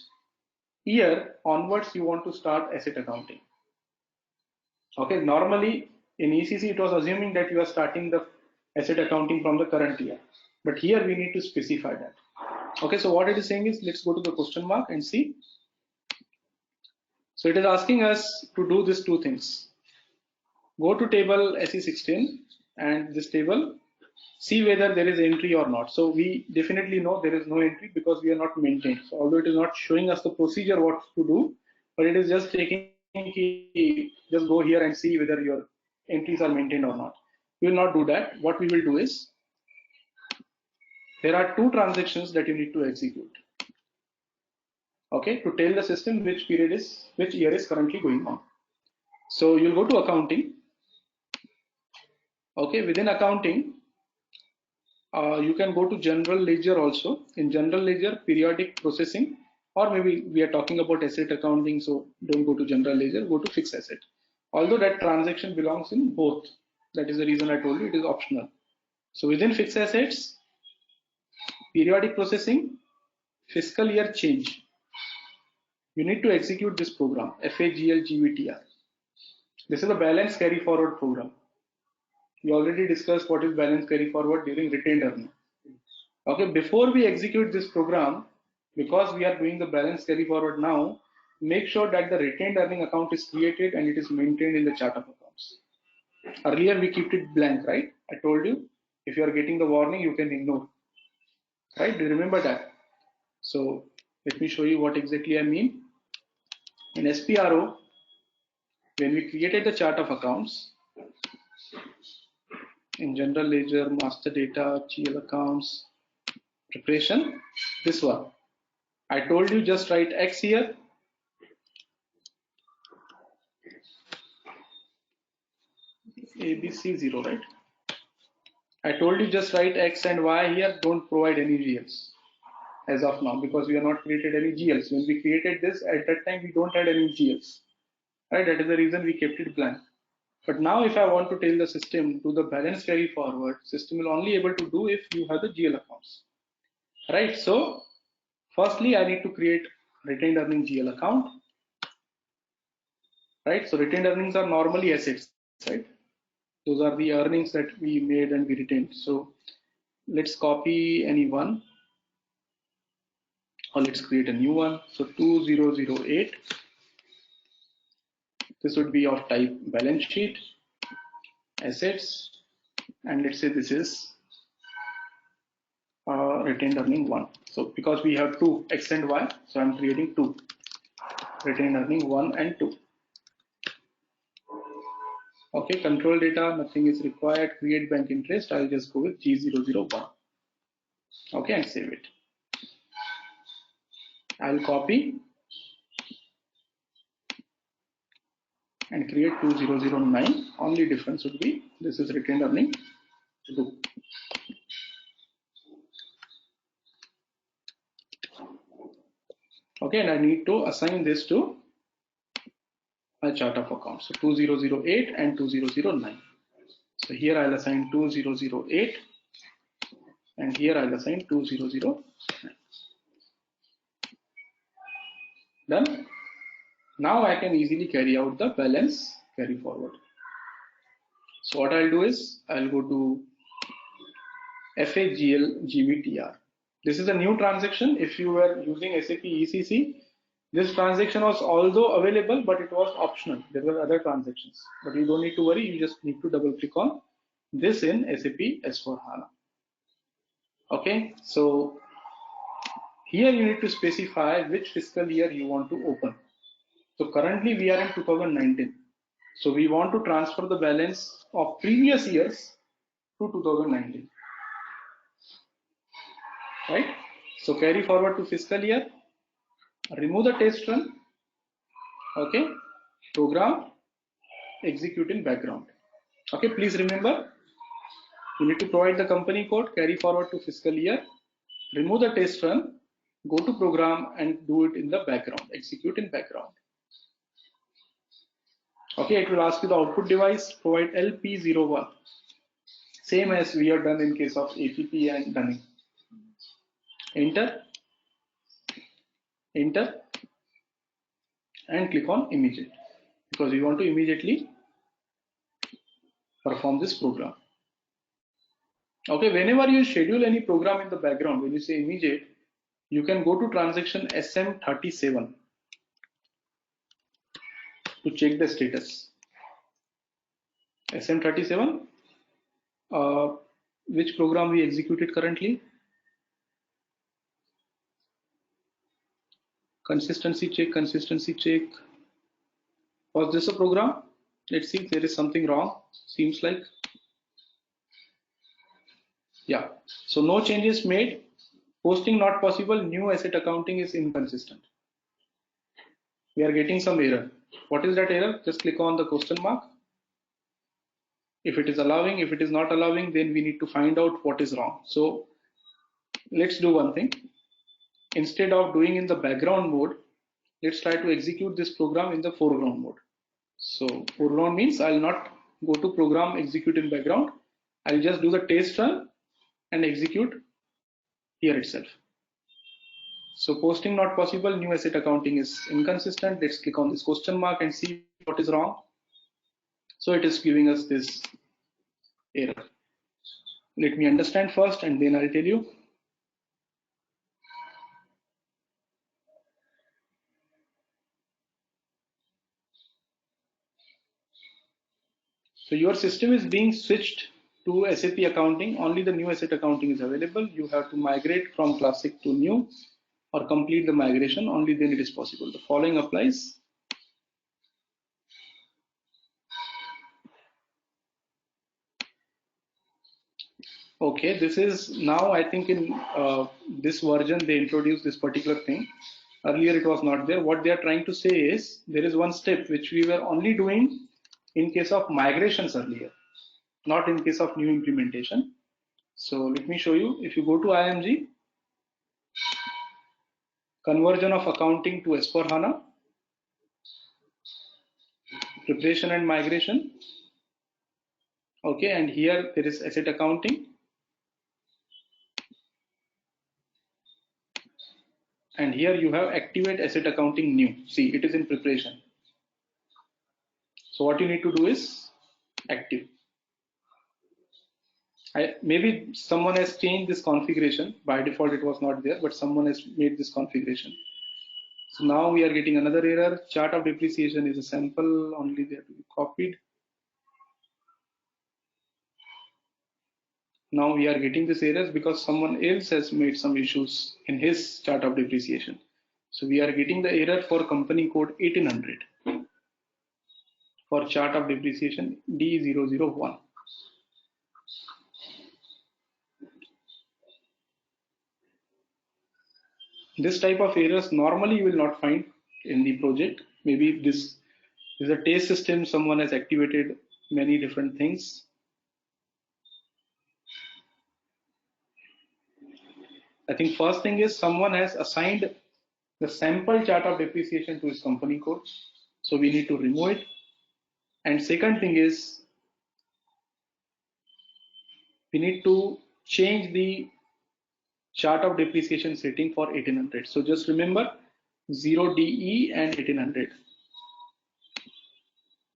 year onwards you want to start asset accounting. Okay, normally in ECC it was assuming that you are starting the asset accounting from the current year, but here we need to specify that. Okay, so what it is saying is, let's go to the question mark and see. So it is asking us to do these 2 things. Go to table SE16 and this table, see whether there is entry or not. So we definitely know there is no entry because we are not maintained. So although it is not showing us the procedure what to do, but it is just taking, just go here and see whether your entries are maintained or not. We will not do that. What we will do is, there are 2 transactions that you need to execute. Okay, to tell the system which year is currently going on. So you'll go to accounting. Okay, within accounting, you can go to general ledger also. In general ledger, periodic processing, or maybe we are talking about asset accounting, so don't go to general ledger, go to fixed asset. Although that transaction belongs in both, that is the reason I told you it is optional. So within fixed assets, periodic processing, fiscal year change, you need to execute this program, FAGL-GVTR. This is a balance carry forward program. We already discussed what is balance carry forward during retained earning. Okay, before we execute this program, because we are doing the balance carry forward now, make sure that the retained earning account is created and it is maintained in the chart of accounts. Earlier we kept it blank, right? I told you, if you are getting the warning, you can ignore, right? Do you remember that? So let me show you what exactly I mean. In SPRO, when we created the chart of accounts, in general ledger, master data, GL accounts, preparation, this one. I told you just write X here. ABC 0, right? I told you just write X and Y here, don't provide any GLs as of now because we have not created any GLs. When we created this, at that time we don't have any GLs. right? That is the reason we kept it blank. But now if I want to tell the system to the balance carry forward, system will only able to do if you have the GL accounts, right? So firstly, I need to create retained earning GL account, right? So retained earnings are normally assets, right? Those are the earnings that we made and we retained. So let's copy any one, or let's create a new one. So 2008, this would be of type balance sheet, assets, and let's say this is retained earning 1. So because we have 2 X and Y, so I'm creating 2, retained earning 1 and 2. Okay, control data, nothing is required. Create bank interest, I'll just go with G001. Okay, and save it. I'll copy and create 2009. Only difference would be this is retained earning 2. Okay, and I need to assign this to my chart of accounts. So 2008 and 2009. So here I'll assign 2008 and here I'll assign 2009. Done. Now I can easily carry out the balance carry forward. So what I'll do is I'll go to FAGL GBTR. This is a new transaction. If you were using SAP ECC, this transaction was although available, but it was optional. There were other transactions, but you don't need to worry. You just need to double click on this in SAP S/4HANA. Okay, so here you need to specify which fiscal year you want to open. So currently we are in 2019. So we want to transfer the balance of previous years to 2019. Right? So carry forward to fiscal year, remove the test run, okay, program, execute in background. Okay, please remember, you need to provide the company code, carry forward to fiscal year, remove the test run, go to program and do it in the background, execute in background. Okay, it will ask you the output device, provide LP01, same as we have done in case of APP and Dunning. Enter, enter, and click on immediate because we want to immediately perform this program. Okay, whenever you schedule any program in the background, when you say immediate, you can go to transaction SM37 to check the status. SM37, which program we executed currently? Consistency check, consistency check. Was this a program? Let's see if there is something wrong. Seems like. Yeah, so no changes made. Posting not possible. New asset accounting is inconsistent. We are getting some error. What is that error? Just click on the question mark. If it is allowing, if it is not allowing, then we need to find out what is wrong. So let's do one thing. Instead of doing in the background mode, let's try to execute this program in the foreground mode. So foreground means I'll not go to program execute in background. I'll just do the test run and execute here itself. So posting not possible, new asset accounting is inconsistent. Let's click on this question mark and see what is wrong. So it is giving us this error. Let me understand first and then I'll tell you. So your system is being switched to SAP accounting. Only the new asset accounting is available. You have to migrate from classic to new or complete the migration. Only then it is possible. The following applies. Okay, this is now, I think in this version they introduced this particular thing. Earlier it was not there. What they are trying to say is there is one step which we were only doing in case of migrations earlier, not in case of new implementation. So let me show you. If you go to IMG, conversion of accounting to S/4HANA, preparation and migration. Okay, and here there is asset accounting. And here you have activate asset accounting new. See, it is in preparation. So what you need to do is active. Maybe someone has changed this configuration. By default, it was not there, but someone has made this configuration. So now we are getting another error. Chart of depreciation is a sample, only they have to be copied. Now we are getting this errors because someone else has made some issues in his chart of depreciation. So we are getting the error for company code 1800 for chart of depreciation D001. This type of errors normally you will not find in the project. Maybe this is a taste system, someone has activated many different things. I think first thing is someone has assigned the sample chart of depreciation to his company code. So we need to remove it. And second thing is we need to change the chart of depreciation setting for 1800. So just remember 0DE and 1800.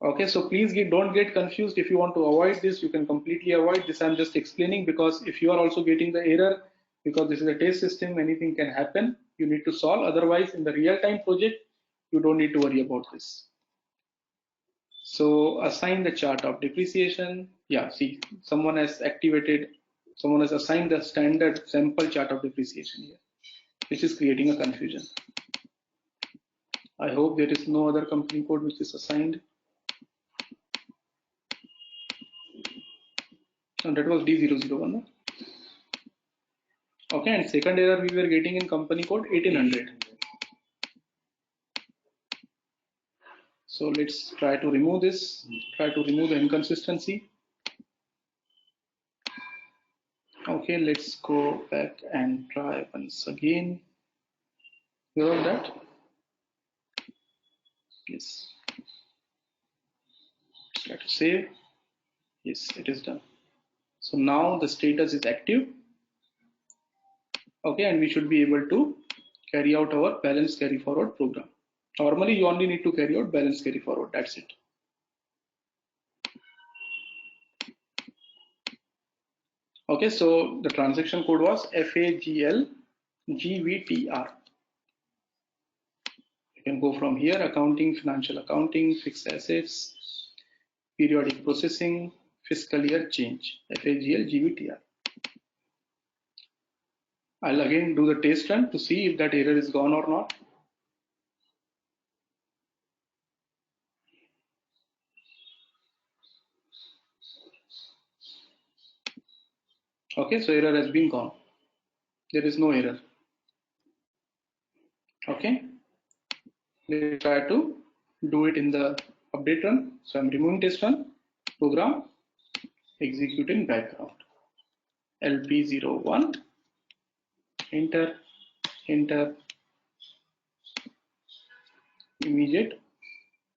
Okay, so please don't get confused. If you want to avoid this, you can completely avoid this. I'm just explaining because if you are also getting the error, because this is a test system, anything can happen. You need to solve. Otherwise, in the real-time project, you don't need to worry about this. So assign the chart of depreciation. Yeah, see, someone has assigned the standard sample chart of depreciation here, which is creating a confusion. I hope there is no other company code which is assigned. And that was D001. Okay, and second error we were getting in company code 1800. So let's try to remove this, try to remove the inconsistency. Okay, let's go back and try once again. You know that? Yes. Try to save. Yes, it is done. So now the status is active. Okay, and we should be able to carry out our balance carry forward program. Normally, you only need to carry out balance carry forward. That's it. Okay, so the transaction code was FAGL GVTR. You can go from here: accounting, financial accounting, fixed assets, periodic processing, fiscal year change, FAGL GVTR. I'll again do the test run to see if that error is gone or not. Okay, so error has been gone. There is no error. Okay, let's try to do it in the update run. So I'm removing test run, program, execute in background. LP01, enter, enter, immediate,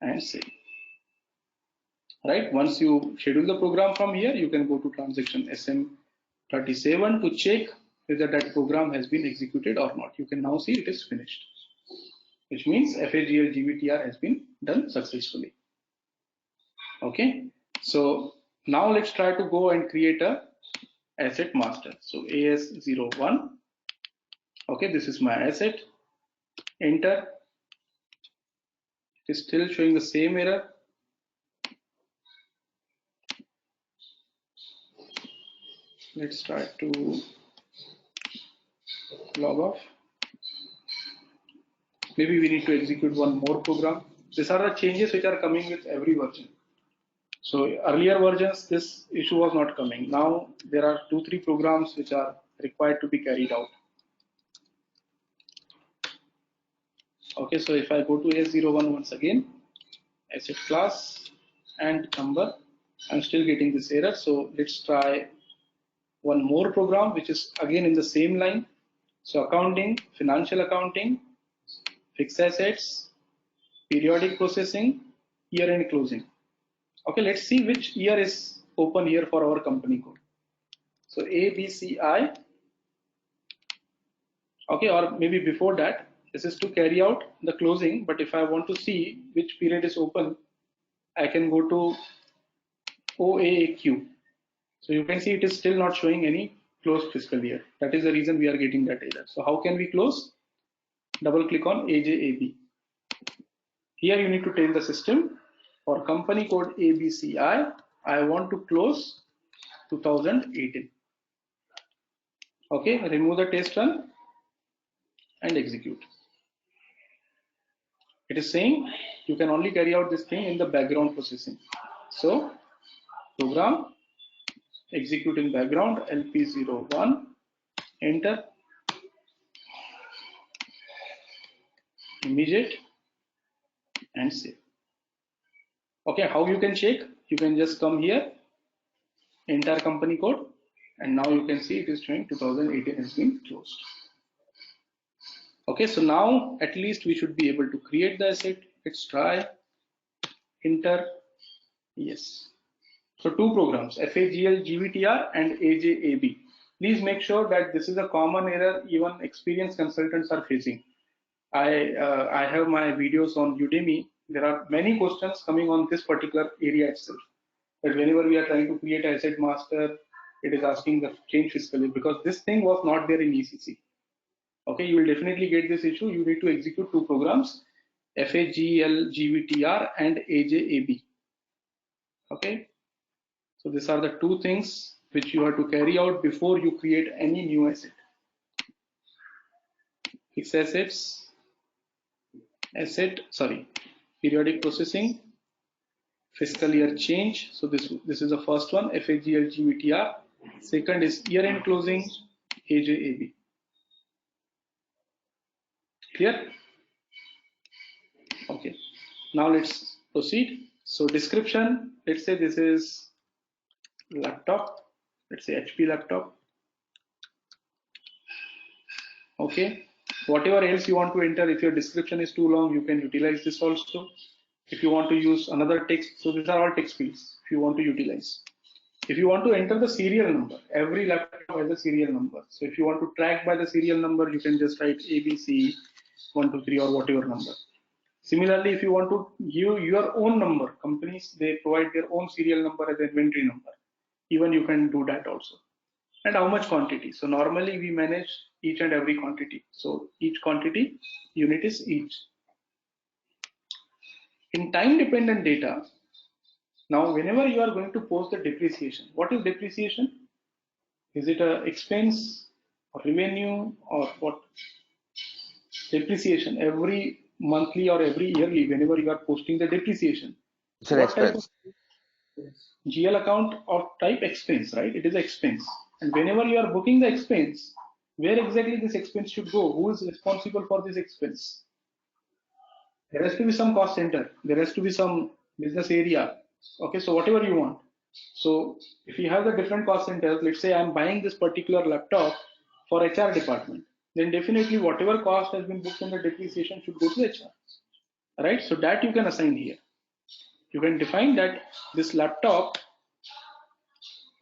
and save. Right, once you schedule the program from here, you can go to transaction SM37 to check whether that program has been executed or not. You can now see it is finished, which means FAGL GVTR has been done successfully. Okay, so now let's try to go and create a asset master. So AS01. Okay, this is my asset. Enter. It is still showing the same error. Let's try to log off. Maybe we need to execute one more program. These are the changes which are coming with every version. So earlier versions, this issue was not coming. Now there are 2-3 programs which are required to be carried out. Okay, so if I go to AS01 once again, asset class and number, I'm still getting this error. So let's try one more program which is again in the same line. So accounting, financial accounting, fixed assets, periodic processing, year-end closing. Okay, let's see which year is open here for our company code. So ABCI. Okay, or maybe before that, this is to carry out the closing, but if I want to see which period is open, I can go to OAQ. So you can see it is still not showing any closed fiscal year. That is the reason we are getting that error. So how can we close? Double click on AJAB. Here you need to tell the system for company code ABCI, I want to close 2018. Okay, remove the test run and execute. It is saying you can only carry out this thing in the background processing. So program execute in background LP01, enter, immediate, and save. Okay, how you can check? You can just come here, enter company code, and now you can see it is showing 2018 has been closed. Okay, so now at least we should be able to create the asset. Let's try, enter, yes. So two programs, FAGL GVTR and AJAB. Please make sure that this is a common error even experienced consultants are facing. I have my videos on Udemy. There are many questions coming on this particular area itself. But whenever we are trying to create asset master, it is asking the change fiscal year because this thing was not there in ECC. Okay, you will definitely get this issue. You need to execute two programs, FAGL GVTR and AJAB. Okay, so these are the two things which you have to carry out before you create any new asset. Fixed assets, periodic processing, fiscal year change. So this is the first one, FAGL GVTR. Second is year-end closing, AJAB. Clear? Okay. Now let's proceed. So description. Let's say this is laptop. Let's say HP laptop. Okay. Whatever else you want to enter, if your description is too long, you can utilize this also. If you want to use another text, so these are all text fields if you want to utilize. If you want to enter the serial number, every laptop has a serial number. So if you want to track by the serial number, you can just write ABC 123 or whatever number. Similarly, if you want to give your own number, companies, they provide their own serial number as inventory number. Even you can do that also. And how much quantity? So normally we manage each and every quantity. So each quantity unit is each. In time dependent data, now whenever you are going to post the depreciation, what is depreciation? Is it a expense or revenue or what? Depreciation every monthly or every yearly, whenever you are posting the depreciation. It's an expense. GL account of type expense, right? It is expense. And whenever you are booking the expense, where exactly this expense should go? Who is responsible for this expense? There has to be some cost center. There has to be some business area. Okay, so whatever you want. So if you have the different cost centers, let's say I'm buying this particular laptop for HR department, then definitely whatever cost has been booked in the depreciation should go to HR. Right? So that you can assign here. You can define that this laptop,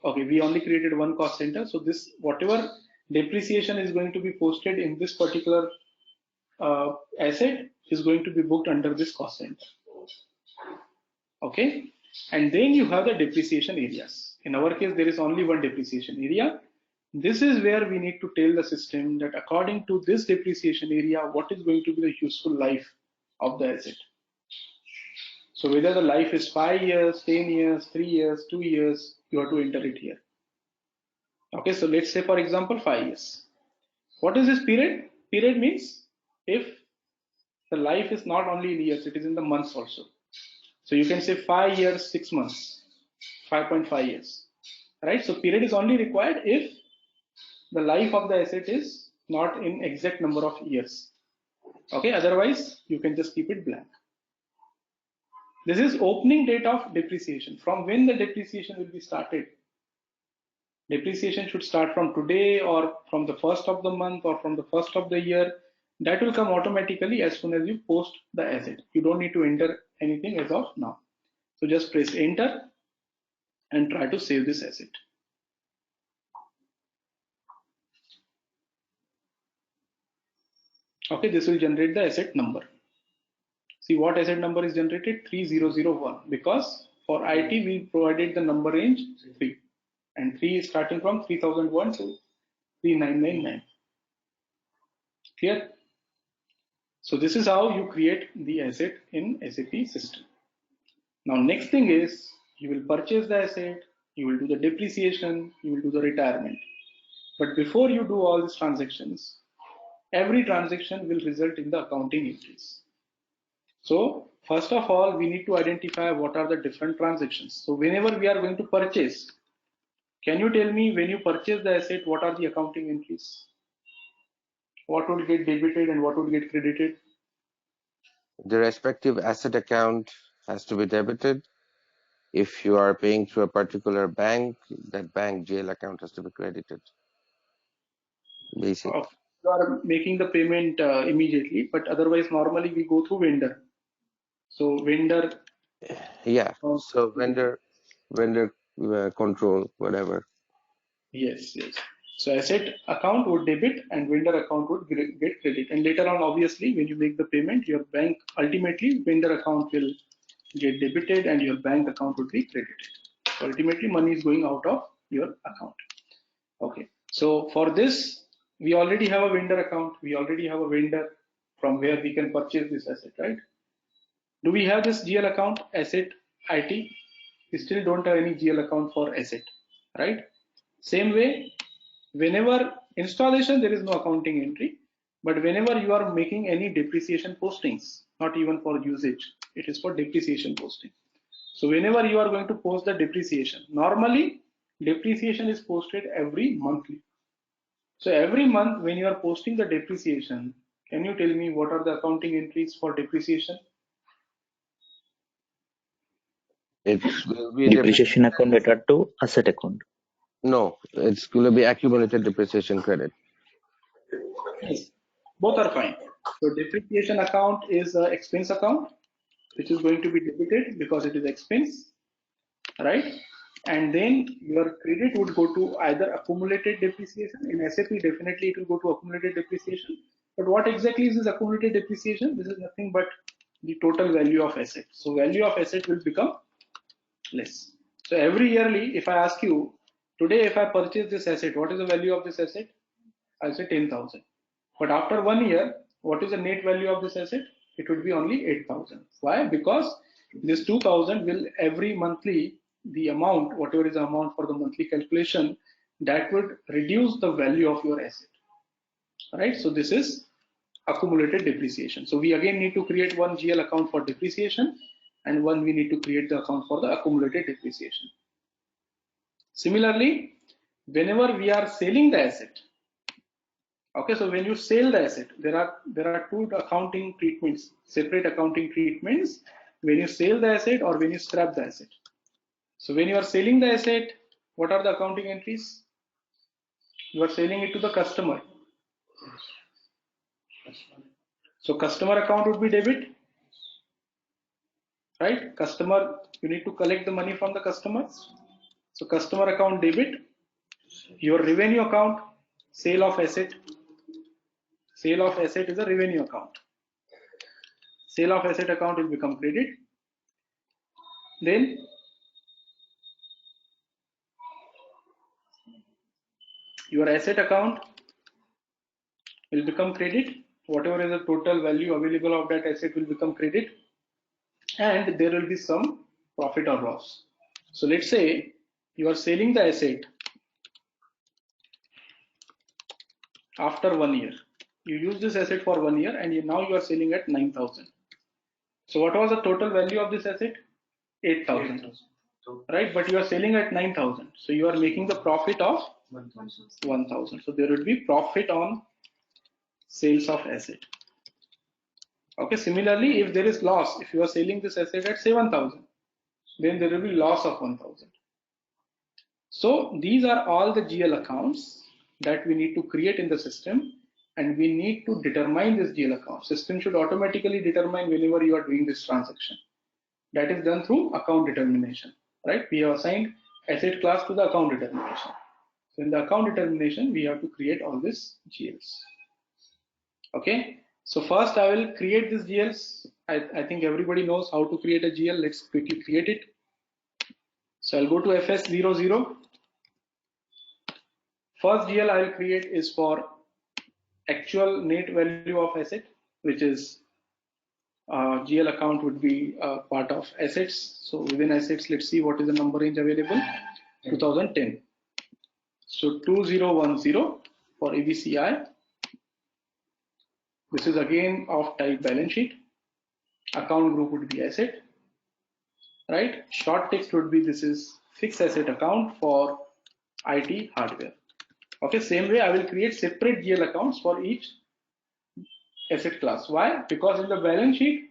okay, we only created one cost center. So this, whatever depreciation is going to be posted in this particular asset is going to be booked under this cost center. Okay. And then you have the depreciation areas. In our case, there is only one depreciation area. This is where we need to tell the system that according to this depreciation area, what is going to be the useful life of the asset. So whether the life is 5 years, 10 years, 3 years, 2 years, you have to enter it here. Okay, so let's say for example 5 years. What is this period? Period means if the life is not only in years, it is in the months also. So you can say 5 years, 6 months, 5.5 years, right? So period is only required if the life of the asset is not in exact number of years. Okay, otherwise you can just keep it blank. This is opening date of depreciation. From when the depreciation will be started. Depreciation should start from today or from the first of the month or from the first of the year. That will come automatically as soon as you post the asset. You don't need to enter anything as of now. So just press enter and try to save this asset. Okay, this will generate the asset number. See what asset number is generated? 3001, because for IT we provided the number range 3, and 3 is starting from 3001 to 3999. Clear? So this is how you create the asset in SAP system. Now next thing is you will purchase the asset, you will do the depreciation, you will do the retirement. But before you do all these transactions, every transaction will result in the accounting entries. So first of all, we need to identify what are the different transactions. So whenever we are going to purchase, can you tell me when you purchase the asset, what are the accounting entries? What would get debited and what would get credited? The respective asset account has to be debited. If you are paying through a particular bank, that bank GL account has to be credited. Basic. You are making the payment immediately, but otherwise normally we go through vendor. So vendor. Yeah. So vendor control, whatever. Yes. So asset account would debit and vendor account would get credit. And later on, obviously, when you make the payment, your bank, ultimately vendor account will get debited and your bank account would be credited. So ultimately money is going out of your account. Okay. So for this, we already have a vendor account. We already have a vendor from where we can purchase this asset, right? Do we have this GL account, asset, IT? We still don't have any GL account for asset, right? Same way, whenever installation, there is no accounting entry, but whenever you are making any depreciation postings, not even for usage, it is for depreciation posting. So whenever you are going to post the depreciation, normally depreciation is posted every monthly. So every month when you are posting the depreciation, can you tell me what are the accounting entries for depreciation? It will be depreciation account data to asset account. No, it's going to be accumulated depreciation credit. Yes, both are fine. So depreciation account is an expense account, which is going to be debited because it is expense, right? And then your credit would go to either accumulated depreciation. In SAP, definitely it will go to accumulated depreciation. But what exactly is this accumulated depreciation? This is nothing but the total value of asset. So value of asset will become less. So every yearly, if I ask you, today if I purchase this asset, what is the value of this asset? I'll say 10,000. But after 1 year, what is the net value of this asset? It would be only 8,000. Why? Because this 2,000 will every monthly, the amount, whatever is the amount for the monthly calculation, that would reduce the value of your asset. Right? So this is accumulated depreciation. So we again need to create one GL account for depreciation and one we need to create the account for the accumulated depreciation. Similarly, whenever we are selling the asset, okay, so when you sell the asset, there are two accounting treatments, separate accounting treatments when you sell the asset or when you scrap the asset. So when you are selling the asset, what are the accounting entries? You are selling it to the customer. So customer account would be debit, right? Customer, you need to collect the money from the customers. So customer account debit. Your revenue account, sale of asset. Sale of asset is a revenue account. Sale of asset account will become credit. Then your asset account will become credit. Whatever is the total value available of that asset will become credit. And there will be some profit or loss. So let's say you are selling the asset after 1 year. You use this asset for 1 year and now you are selling at 9,000. So what was the total value of this asset? 8,000. Right? But you are selling at 9,000. So you are making the profit of 1,000. So there will be profit on sales of asset. Okay. Similarly, if there is loss, if you are selling this asset at 7,000, then there will be loss of 1,000. So these are all the GL accounts that we need to create in the system and we need to determine this GL account. System should automatically determine whenever you are doing this transaction. That is done through account determination, right? We have assigned asset class to the account determination. So in the account determination, we have to create all these GLs. Okay, so first I will create these GLs. I think everybody knows how to create a GL. Let's quickly create it. So I'll go to FS00. First GL I will create is for actual net value of asset, which is GL account would be part of assets. So within assets, let's see what is the number range available. 2010. So 2010 for EBCI. This is again of type balance sheet. Account group would be asset, right? Short text would be this is fixed asset account for IT hardware. Okay, same way I will create separate GL accounts for each asset class. Why? Because in the balance sheet,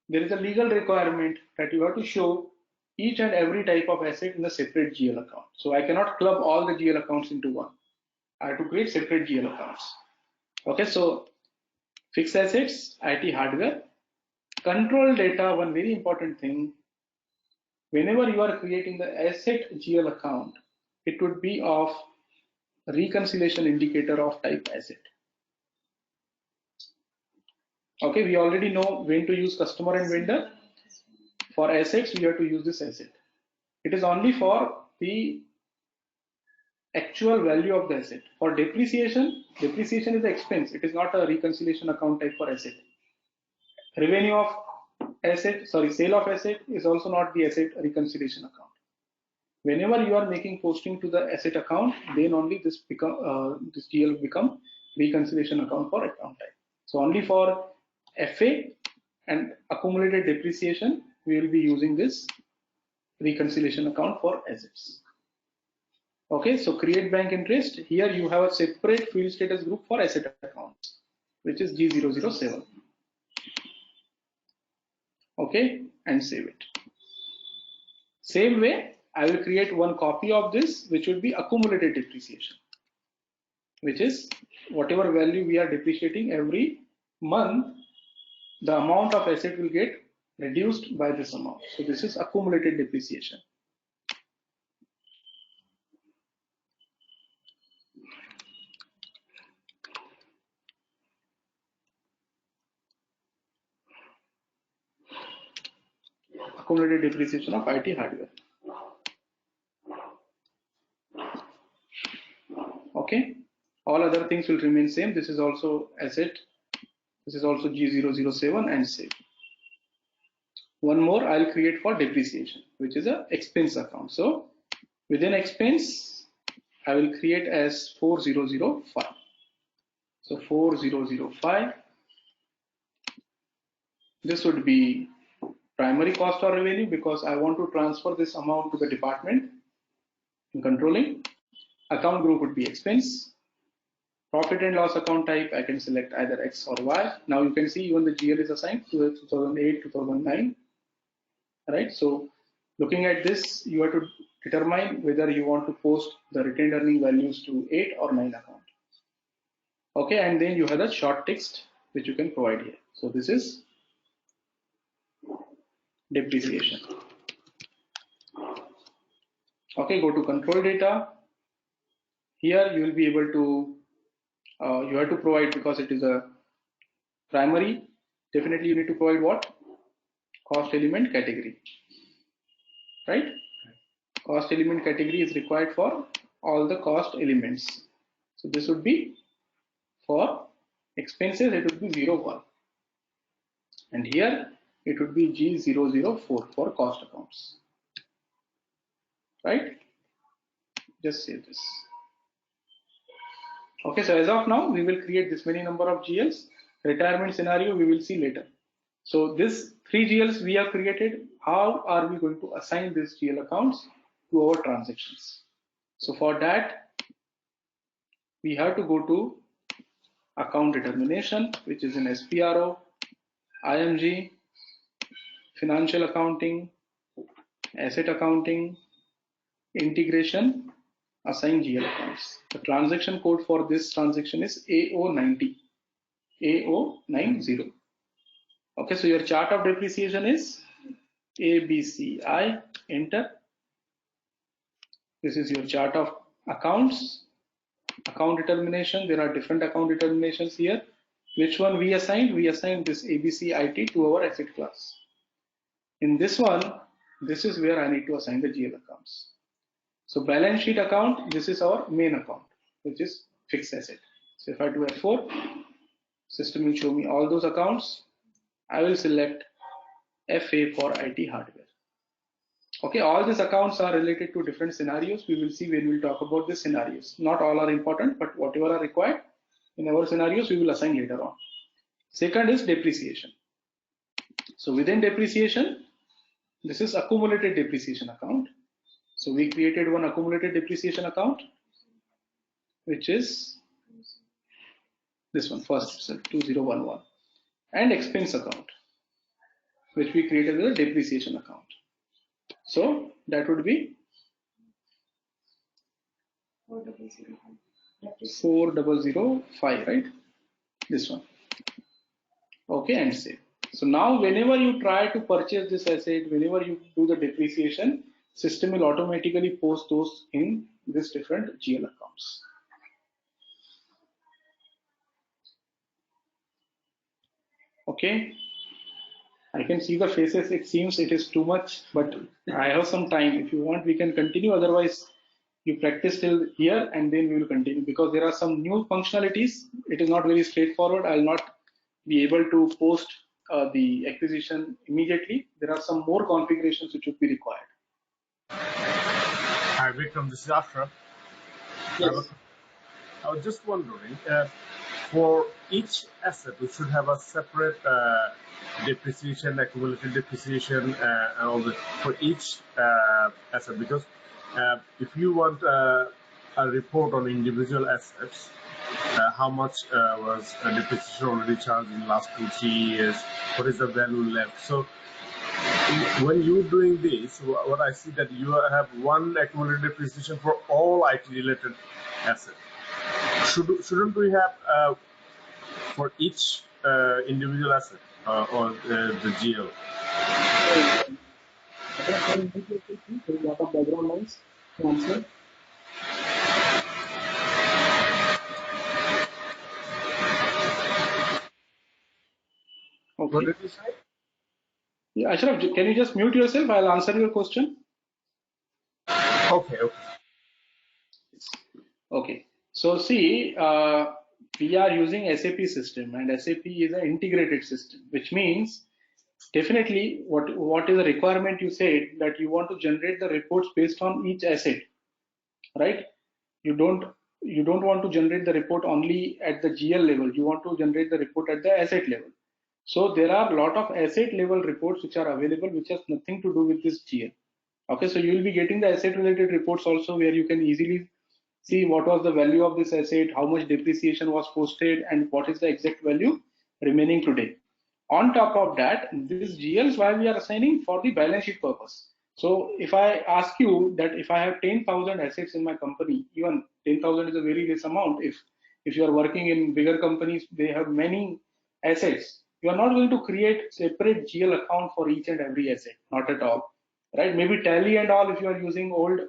there is a legal requirement that you have to show each and every type of asset in a separate GL account. So I cannot club all the GL accounts into one. I have to create separate GL accounts. Okay, so fixed assets, IT hardware, control data, one very important thing. Whenever you are creating the asset GL account, it would be of reconciliation indicator of type asset. Okay, we already know when to use customer and vendor. For assets, we have to use this asset. It is only for the actual value of the asset. For depreciation, depreciation is the expense. It is not a reconciliation account type for asset. Revenue of asset, sale of asset is also not the asset reconciliation account. Whenever you are making posting to the asset account, then only this GL become reconciliation account for account type. So only for FA and accumulated depreciation, we will be using this reconciliation account for assets. Okay, so create bank interest. Here you have a separate field status group for asset accounts, which is G007. Okay, and save it. Same way, I will create one copy of this, which will be accumulated depreciation, which is whatever value we are depreciating every month, the amount of asset will get reduced by this amount. So this is accumulated depreciation. Accumulated depreciation of IT hardware. Okay, all other things will remain same. This is also asset. This is also G007 and save. One more I'll create for depreciation, which is a expense account. So within expense, I will create as 4005. So 4005. This would be primary cost or revenue because I want to transfer this amount to the department in controlling. Account group would be expense. Profit and loss account type, I can select either X or Y. Now you can see even the GL is assigned to 2008, 2009. Right. So looking at this, you have to determine whether you want to post the retained earning values to 8 or 9 account. Okay, and then you have the short text which you can provide here. So this is depreciation. Okay, go to control data. Here you will be able to you have to provide, because it is a primary, definitely you need to provide what? Cost element category, right? Cost element category is required for all the cost elements. So this would be for expenses, it would be 01. And here it would be G004 for cost accounts, right? Just save this. Okay, so as of now, we will create this many number of GLs. Retirement scenario, we will see later. So this 3 GLs we have created, how are we going to assign these GL accounts to our transactions? So for that, we have to go to account determination, which is in SPRO, IMG, financial accounting, asset accounting, integration, assign GL accounts. The transaction code for this transaction is AO90. A090. Okay, so your chart of depreciation is ABCI, enter. This is your chart of accounts, account determination. There are different account determinations here. Which one we assigned? We assigned this ABCIT to our asset class. In this one, this is where I need to assign the GL accounts. So balance sheet account, this is our main account, which is fixed asset. So if I do F4, system will show me all those accounts. I will select FA for IT hardware. Okay, all these accounts are related to different scenarios. We will see when we talk about the scenarios. Not all are important, but whatever are required in our scenarios, we will assign later on. Second is depreciation. So within depreciation, this is accumulated depreciation account. So we created one accumulated depreciation account, which is this one, first 2011, and expense account, which we created as a depreciation account. So that would be 4005, right? This one. Okay, and save. So now whenever you try to purchase this asset, whenever you do the depreciation, system will automatically post those in this different GL accounts. Okay, I can see the faces. It seems it is too much, but I have some time. If you want, we can continue. Otherwise, you practice till here and then we will continue, because there are some new functionalities. It is not very straightforward. I'll not be able to post the acquisition immediately. There are some more configurations which would be required. Hi, Vikram, this is Ashraf. Yes. I was just wondering, for each asset, we should have a separate depreciation, accumulated depreciation, and all that for each asset, because if you want a report on individual assets, how much was depreciation already charged in the last 2-3 years, what is the value left? So when you're doing this, what I see that you have one accumulated depreciation for all IT related assets. Shouldn't we have for each individual asset or the GL? There's a lot of background noise to answer. What Okay. did you say? Yeah, Ashraf, can you just mute yourself? I'll answer your question. Okay. Okay. So see, we are using SAP system, and SAP is an integrated system, which means definitely what is the requirement? You said that you want to generate the reports based on each asset, right? You don't want to generate the report only at the GL level. You want to generate the report at the asset level. So there are a lot of asset level reports which are available, which has nothing to do with this GL. Okay, so you will be getting the asset related reports also, where you can easily see what was the value of this asset, how much depreciation was posted, and what is the exact value remaining today. On top of that, this GLs, why we are assigning for the balance sheet purpose. So if I ask you that if I have 10,000 assets in my company, even 10,000 is a very less amount. If you are working in bigger companies, they have many assets. You are not going to create separate GL account for each and every asset, not at all, right? Maybe Tally and all, if you are using old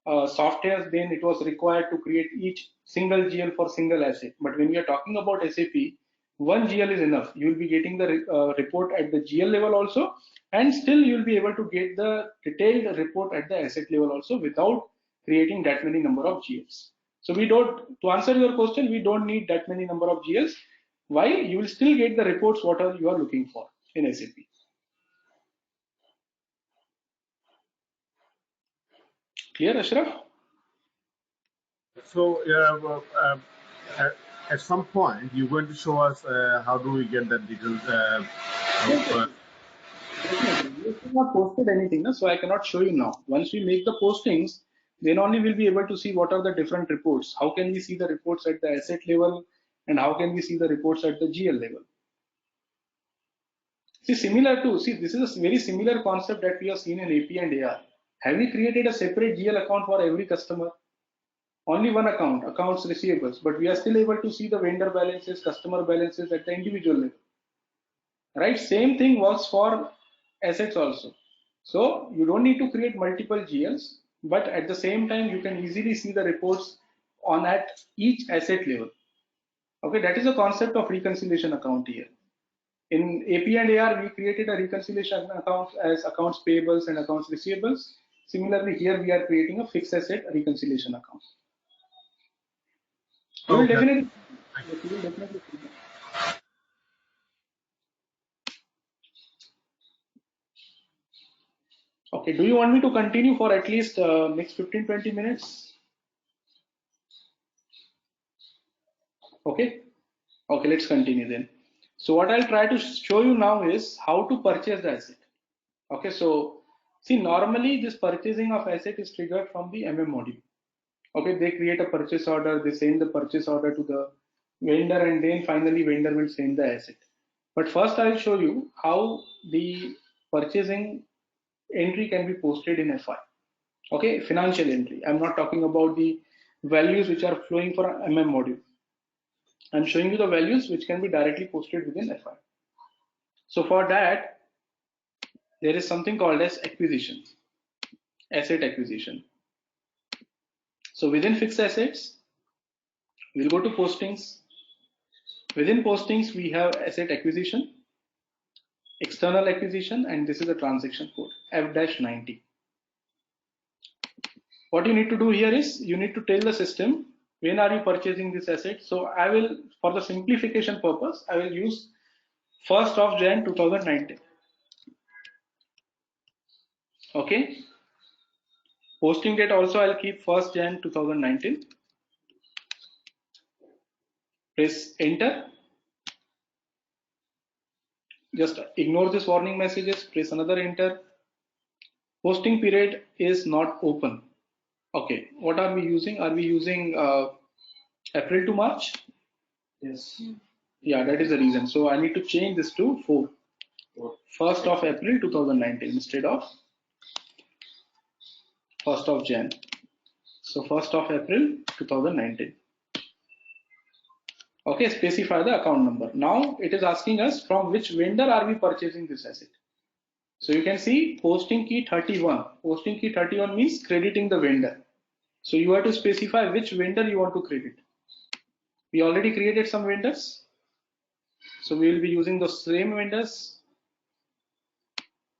softwares, then it was required to create each single GL for single asset. But when we are talking about SAP, one GL is enough. You will be getting the report at the GL level also, and still you will be able to get the detailed report at the asset level also without creating that many number of GLs. So we don't, to answer your question, we don't need that many number of GLs. Why? You will still get the reports what you are looking for in SAP. Clear, Ashraf? So at some point, you're going to show us how do we get that details. Definitely. We have not posted anything, no? So I cannot show you now. Once we make the postings, then only we'll be able to see what are the different reports. How can we see the reports at the asset level, and how can we see the reports at the GL level? This is a very similar concept that we have seen in AP and AR. Have we created a separate GL account for every customer? only one account, accounts receivables, but we are still able to see the vendor balances, customer balances at the individual level, right? Same thing works for assets also. So you don't need to create multiple GLs, but at the same time, you can easily see the reports on at each asset level. Okay, that is the concept of reconciliation account here. In AP and AR, we created a reconciliation account as accounts payables and accounts receivables. Similarly, here we are creating a fixed asset reconciliation account. You will Okay. definitely, yes, you will definitely see that. Okay, do you want me to continue for at least next 15-20 minutes? Okay, okay, let's continue then. So what I'll try to show you now is how to purchase the asset. Okay, so see, normally this purchasing of asset is triggered from the MM module. Okay, they create a purchase order, they send the purchase order to the vendor, and then finally vendor will send the asset. But first I'll show you how the purchasing entry can be posted in FI. Okay, financial entry. I'm not talking about the values which are flowing for MM module. I'm showing you the values which can be directly posted within FI. So for that, there is something called as acquisition, asset acquisition. So within fixed assets, we'll go to postings. Within postings, we have asset acquisition, external acquisition, and this is a transaction code, F-90. What you need to do here is you need to tell the system when are you purchasing this asset. So I will, for the simplification purpose, I will use 1st of Jan 2019. Okay. Posting date also I'll keep 1st Jan 2019. Press enter. Just ignore this warning messages, press another enter. Posting period is not open. Okay, what are we using? Are we using April to March? Yes. Yeah, that is the reason. So I need to change this to 1st of April 2019 instead of 1st of Jan. So 1st of April 2019. Okay, specify the account number. Now it is asking us from which vendor are we purchasing this asset. So you can see posting key 31. Posting key 31 means crediting the vendor. So you have to specify which vendor you want to credit. We already created some vendors. So we will be using the same vendors.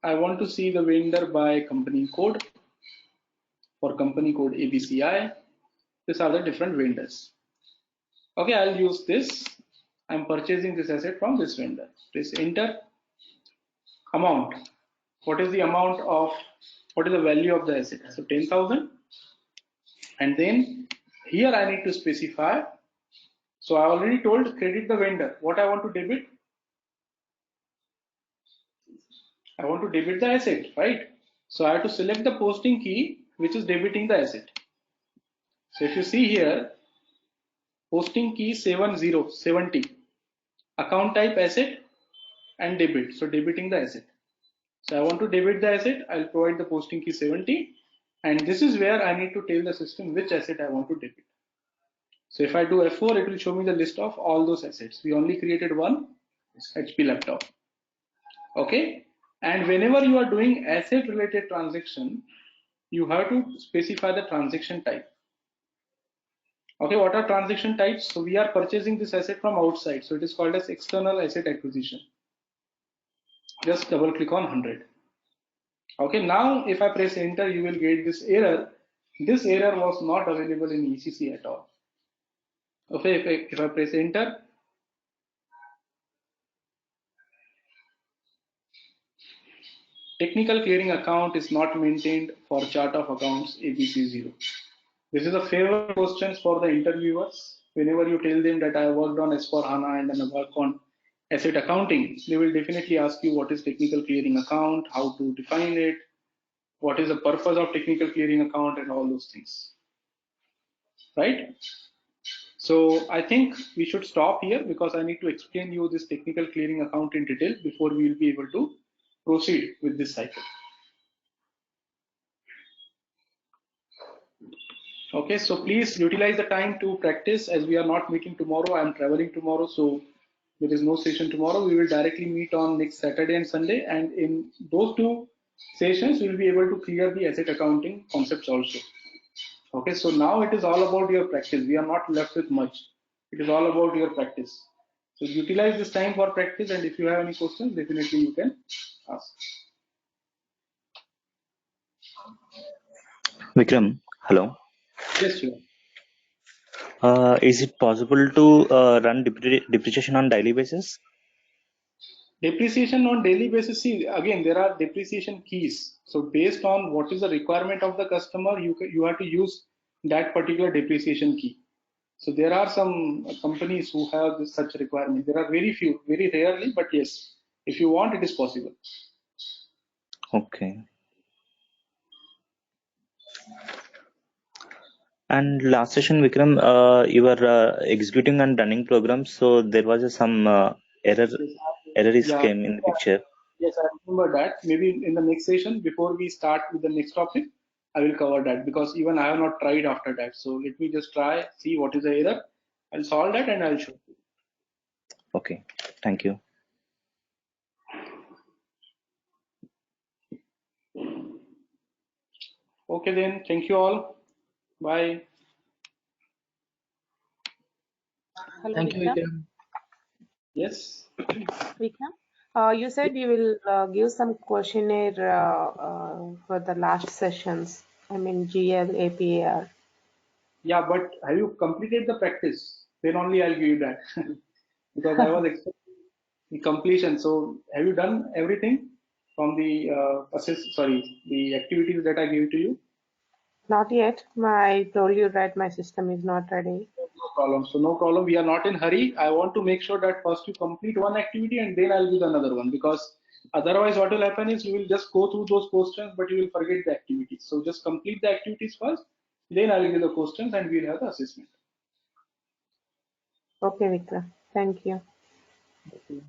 I want to see the vendor by company code. For company code ABCI, these are the different vendors. Okay, I'll use this. I'm purchasing this asset from this vendor. Press enter. Amount. What is the amount of, what is the value of the asset? So 10,000. And then here I need to specify. So I already told credit the vendor. What I want to debit? I want to debit the asset, right? So I have to select the posting key, which is debiting the asset. So if you see here, posting key 70, account type asset and debit. So debiting the asset. So I want to debit the asset. I'll provide the posting key 70. And this is where I need to tell the system which asset I want to debit. So if I do F4, it will show me the list of all those assets. We only created one HP laptop. Okay. And whenever you are doing asset related transaction, you have to specify the transaction type. Okay, what are transaction types? So we are purchasing this asset from outside. So it is called as external asset acquisition. Just double click on 100. Okay, now if I press enter, you will get this error. This error was not available in ECC at all. Okay, if I press enter, technical clearing account is not maintained for chart of accounts ABC0. This is a favorite question for the interviewers. Whenever you tell them that I worked on S4HANA and then I work on asset accounting, they will definitely ask you what is technical clearing account, how to define it, what is the purpose of technical clearing account, and all those things. Right? So I think we should stop here because I need to explain you this technical clearing account in detail before we will be able to proceed with this cycle. Okay, so please utilize the time to practice as we are not meeting tomorrow. I am traveling tomorrow, so there is no session tomorrow. We will directly meet on next Saturday and Sunday, and in those two sessions, we will be able to clear the asset accounting concepts also. Okay, so now it is all about your practice. We are not left with much. It is all about your practice. So utilize this time for practice, and if you have any questions, definitely you can ask. Vikram, hello. Yes, sure. Is it possible to run depreciation on daily basis? Depreciation on daily basis, see, again, there are depreciation keys. So based on what is the requirement of the customer, you have to use that particular depreciation key. So there are some companies who have such requirement. There are very few, very rarely, but yes, if you want, it is possible. Okay. And last session, Vikram, you were executing and running programs, so there was some error is Yeah, came in the picture. yes, I remember that. Maybe in the next session, before we start with the next topic, I will cover that because even I have not tried after that. So let me just try, see what is the error. I'll solve that and I'll show you. Okay, thank you. Okay then, thank you all. Bye. Hello, Thank you, Vikram. Vikram. Yes. Vikram, you said you will give some questionnaire for the last sessions. I mean, GL, APAR. Yeah, but have you completed the practice? Then only I'll give you that because I was expecting the completion. So have you done everything from the the activities that I gave to you? Not yet. I told you, right, my system is not ready. No problem. So no problem. We are not in hurry. I want to make sure that first you complete one activity and then I'll do the another one because otherwise what will happen is you will just go through those questions but you will forget the activities. So just complete the activities first, then I will give the questions and we'll have the assessment. Okay, Vikram. Thank you. Okay.